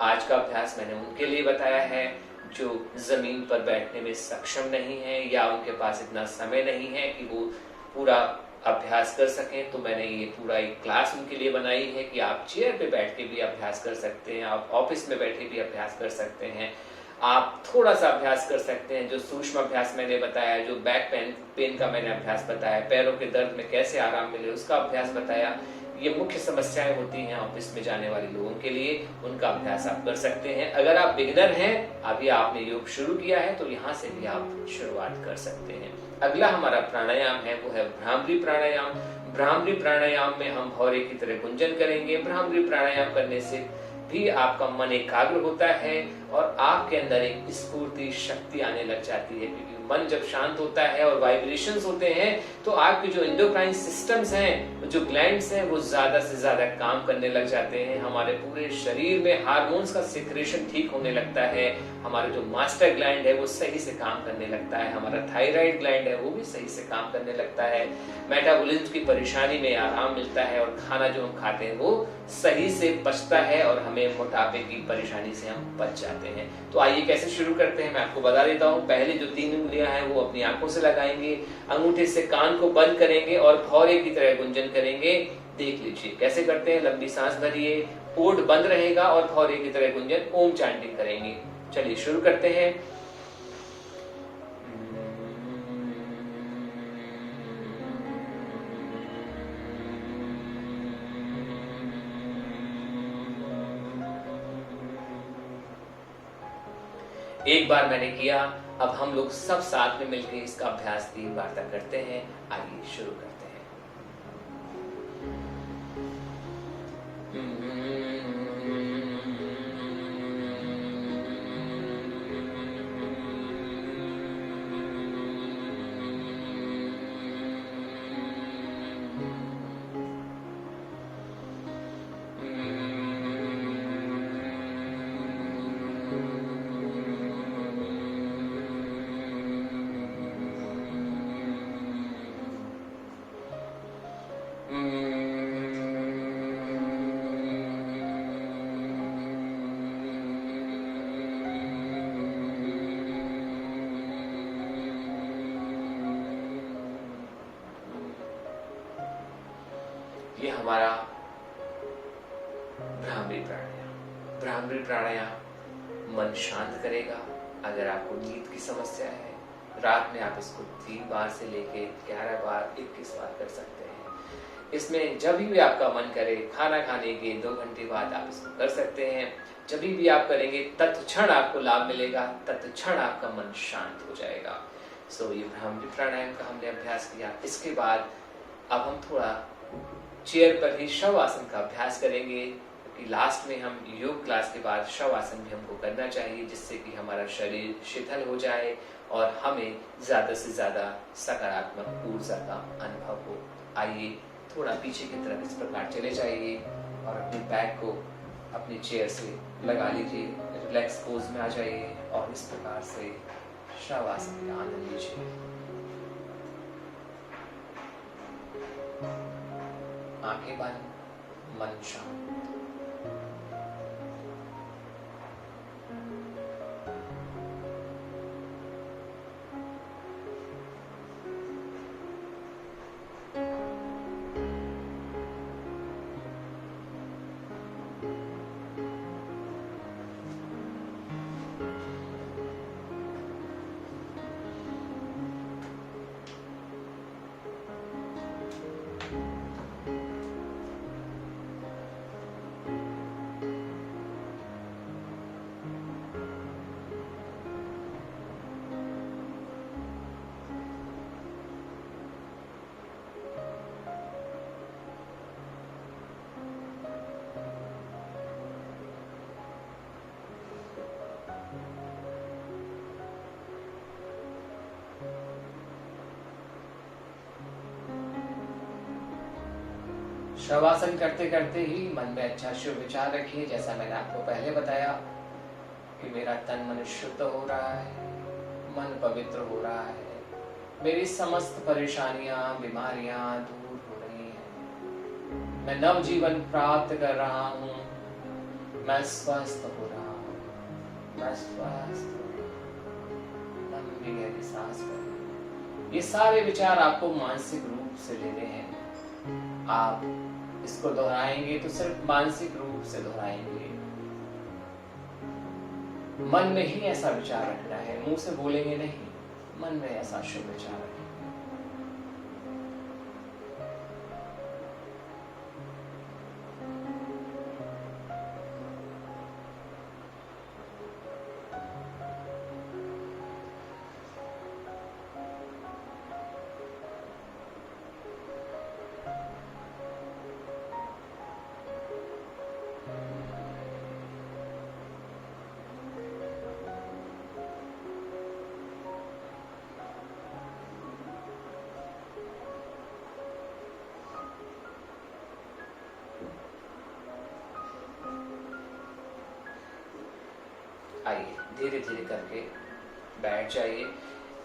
आज का अभ्यास मैंने उनके लिए बताया है जो जमीन पर बैठने में सक्षम नहीं है या उनके पास इतना समय नहीं है कि वो पूरा अभ्यास कर सकें। तो मैंने ये पूरा एक क्लास उनके लिए बनाई है कि आप चेयर पे बैठ के भी अभ्यास कर सकते हैं, आप ऑफिस में बैठे भी अभ्यास कर सकते हैं, आप थोड़ा सा अभ्यास कर सकते हैं। जो सूक्ष्म अभ्यास मैंने बताया, जो बैक पेन का मैंने अभ्यास बताया, पैरों के दर्द में कैसे आराम मिले उसका अभ्यास बताया। ये मुख्य समस्याएं होती हैं ऑफिस में जाने वाले लोगों के लिए, उनका अभ्यास आप कर सकते हैं। अगर आप बिगिनर हैं, अभी आपने योग शुरू किया है, तो यहाँ से भी आप शुरुआत कर सकते हैं। अगला हमारा प्राणायाम है वो है भ्रामरी प्राणायाम। भ्रामरी प्राणायाम में हम भौरे की तरह गुंजन करेंगे। भ्रामरी प्राणायाम करने से भी आपका मन एकाग्र होता है और आपके अंदर एक स्फूर्ति शक्ति आने लग जाती है, क्योंकि मन जब शांत होता है और वाइब्रेशंस होते हैं तो आपके जो एंडोक्राइन सिस्टम्स हैं, जो ग्लैंड्स हैं, वो ज्यादा से ज्यादा काम करने लग जाते हैं। हमारे पूरे शरीर में हार्मोन्स का सिक्रेशन ठीक होने लगता है। हमारा जो मास्टर ग्लैंड है वो सही से काम करने लगता है। हमारा थायराइड ग्लैंड है वो भी सही से काम करने लगता है। मेटाबॉलिज्म की परेशानी में आराम मिलता है और खाना जो हम खाते हैं वो सही से पचता है और हमें मोटापे की परेशानी से हम बच जाते हैं। तो आइए कैसे शुरू करते हैं, मैं आपको बता देता हूँ। पहले जो 3 उंगलियां हैं वो अपनी आंखों से लगाएंगे, अंगूठे से कान को बंद करेंगे और भौरे की तरह गुंजन करेंगे। देख लीजिए कैसे करते हैं। लंबी सांस भरिए, ओठ बंद रहेगा और भौरे की तरह गुंजन ओम चैंटिंग करेंगे। चलिए शुरू करते हैं। एक बार मैंने किया, अब हम लोग सब साथ में मिलकर इसका अभ्यास 3 बार तक करते हैं। आइए शुरू करते हैं। ये हमारा भ्रामरी प्राणायाम। भ्रामरी प्राणायाम मन शांत करेगा। अगर आपको नींद की समस्या है, रात में आप इसको 3 बार से लेके 11 बार 21 बार कर सकते हैं। इसमें जब भी आपका मन करे, खाना खाने के 2 घंटे बाद आप इसको कर सकते हैं। जब भी आप करेंगे तत्क्षण आपको लाभ मिलेगा, तत्क्षण आपका मन शांत हो जाएगा। ये भ्रामरी प्राणायाम का हमने अभ्यास किया। इसके बाद अब हम थोड़ा चेयर पर ही शव आसन का अभ्यास करेंगे, क्योंकि लास्ट में हम योग क्लास के बाद शव आसन भी हमको करना चाहिए, जिससे कि हमारा शरीर शिथिल हो जाए और हमें ज्यादा से ज्यादा सकारात्मक ऊर्जा का अनुभव हो। आइए थोड़ा पीछे की तरफ इस प्रकार चले जाइए और अपने बैग को अपनी चेयर से लगा लीजिए, रिलैक्स पोज में आ जाइए और इस प्रकार से शव आसन का आनंद लीजिए। आंखें बंद, मन शांत। शवासन करते करते ही मन में अच्छा शुभ विचार रखिए। जैसा मैंने आपको पहले बताया कि मेरा तन मन शुद्ध हो रहा है, मन पवित्र हो रहा है, मेरी समस्त परेशानियां बीमारियां दूर हो रही हैं, मैं नव जीवन प्राप्त कर रहा हूँ, मैं स्वस्थ हो रहा हूँ, मैं स्वस्थ हो रहा हूँ। लंबी गहरी सांस लें। ये सारे विचार आपको मानसिक रूप से लेने हैं। आप इसको दोहराएंगे तो सिर्फ मानसिक रूप से दोहराएंगे। मन में ही ऐसा विचार रखना है, मुंह से बोलेंगे नहीं, मन में ऐसा शुभ विचार रखें। आइए धीरे धीरे करके बैठ जाइए।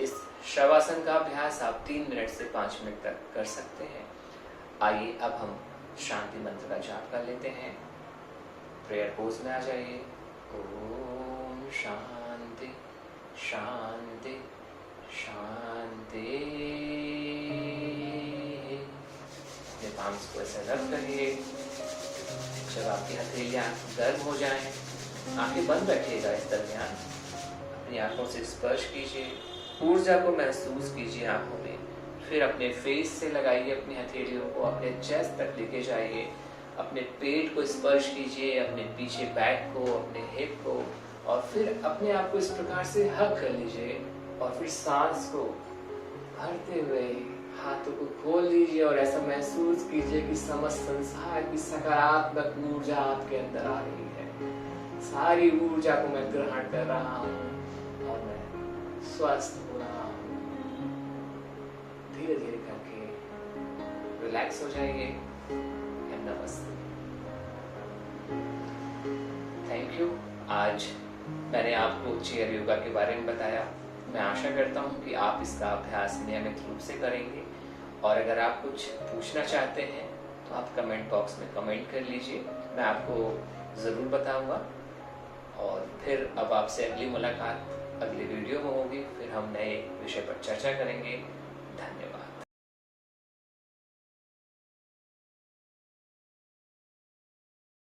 इस शवासन का अभ्यास आप 3 मिनट से 5 मिनट तक कर सकते हैं। आइए अब हम शांति मंत्र का जाप कर लेते हैं। प्रेयर पोज में आ जाइए। ओम शांति शांति शांति। अपने पाम्स को ऐसे रब करिए। जब आपकी हथेलियां गर्म हो जाएं, आंखें बंद रखिएगा। इस दरमियान अपनी आंखों से स्पर्श कीजिए, ऊर्जा को महसूस कीजिए आंखों में। फिर अपने फेस से लगाइए अपनी हथेलियों को, अपने चेस्ट तक लेके जाइए। अपने पेट को स्पर्श कीजिए, अपने पीछे बैक को, अपने हिप को, और फिर अपने आप को इस प्रकार से हग कर लीजिए। और फिर सांस को भरते हुए हाथों को खोल लीजिए और ऐसा महसूस कीजिए कि समस्त संसार की सकारात्मक ऊर्जा आपके अंदर आ रही है। सारी ऊर्जा को मैं ग्रहण कर रहा हूँ और मैं स्वस्थ हो रहा हूँ। धीरे धीरे करके रिलैक्स हो जाइए। नमस्ते। Thank you. आज मैंने आपको चेयर योगा के बारे में बताया। मैं आशा करता हूँ कि आप इसका अभ्यास नियमित रूप से करेंगे। और अगर आप कुछ पूछना चाहते हैं तो आप कमेंट बॉक्स में कमेंट कर लीजिए, मैं आपको ज़रूर बताऊंगा। और फिर अब आपसे अगली मुलाकात अगले वीडियो में होगी। फिर हम नए विषय पर चर्चा करेंगे। धन्यवाद।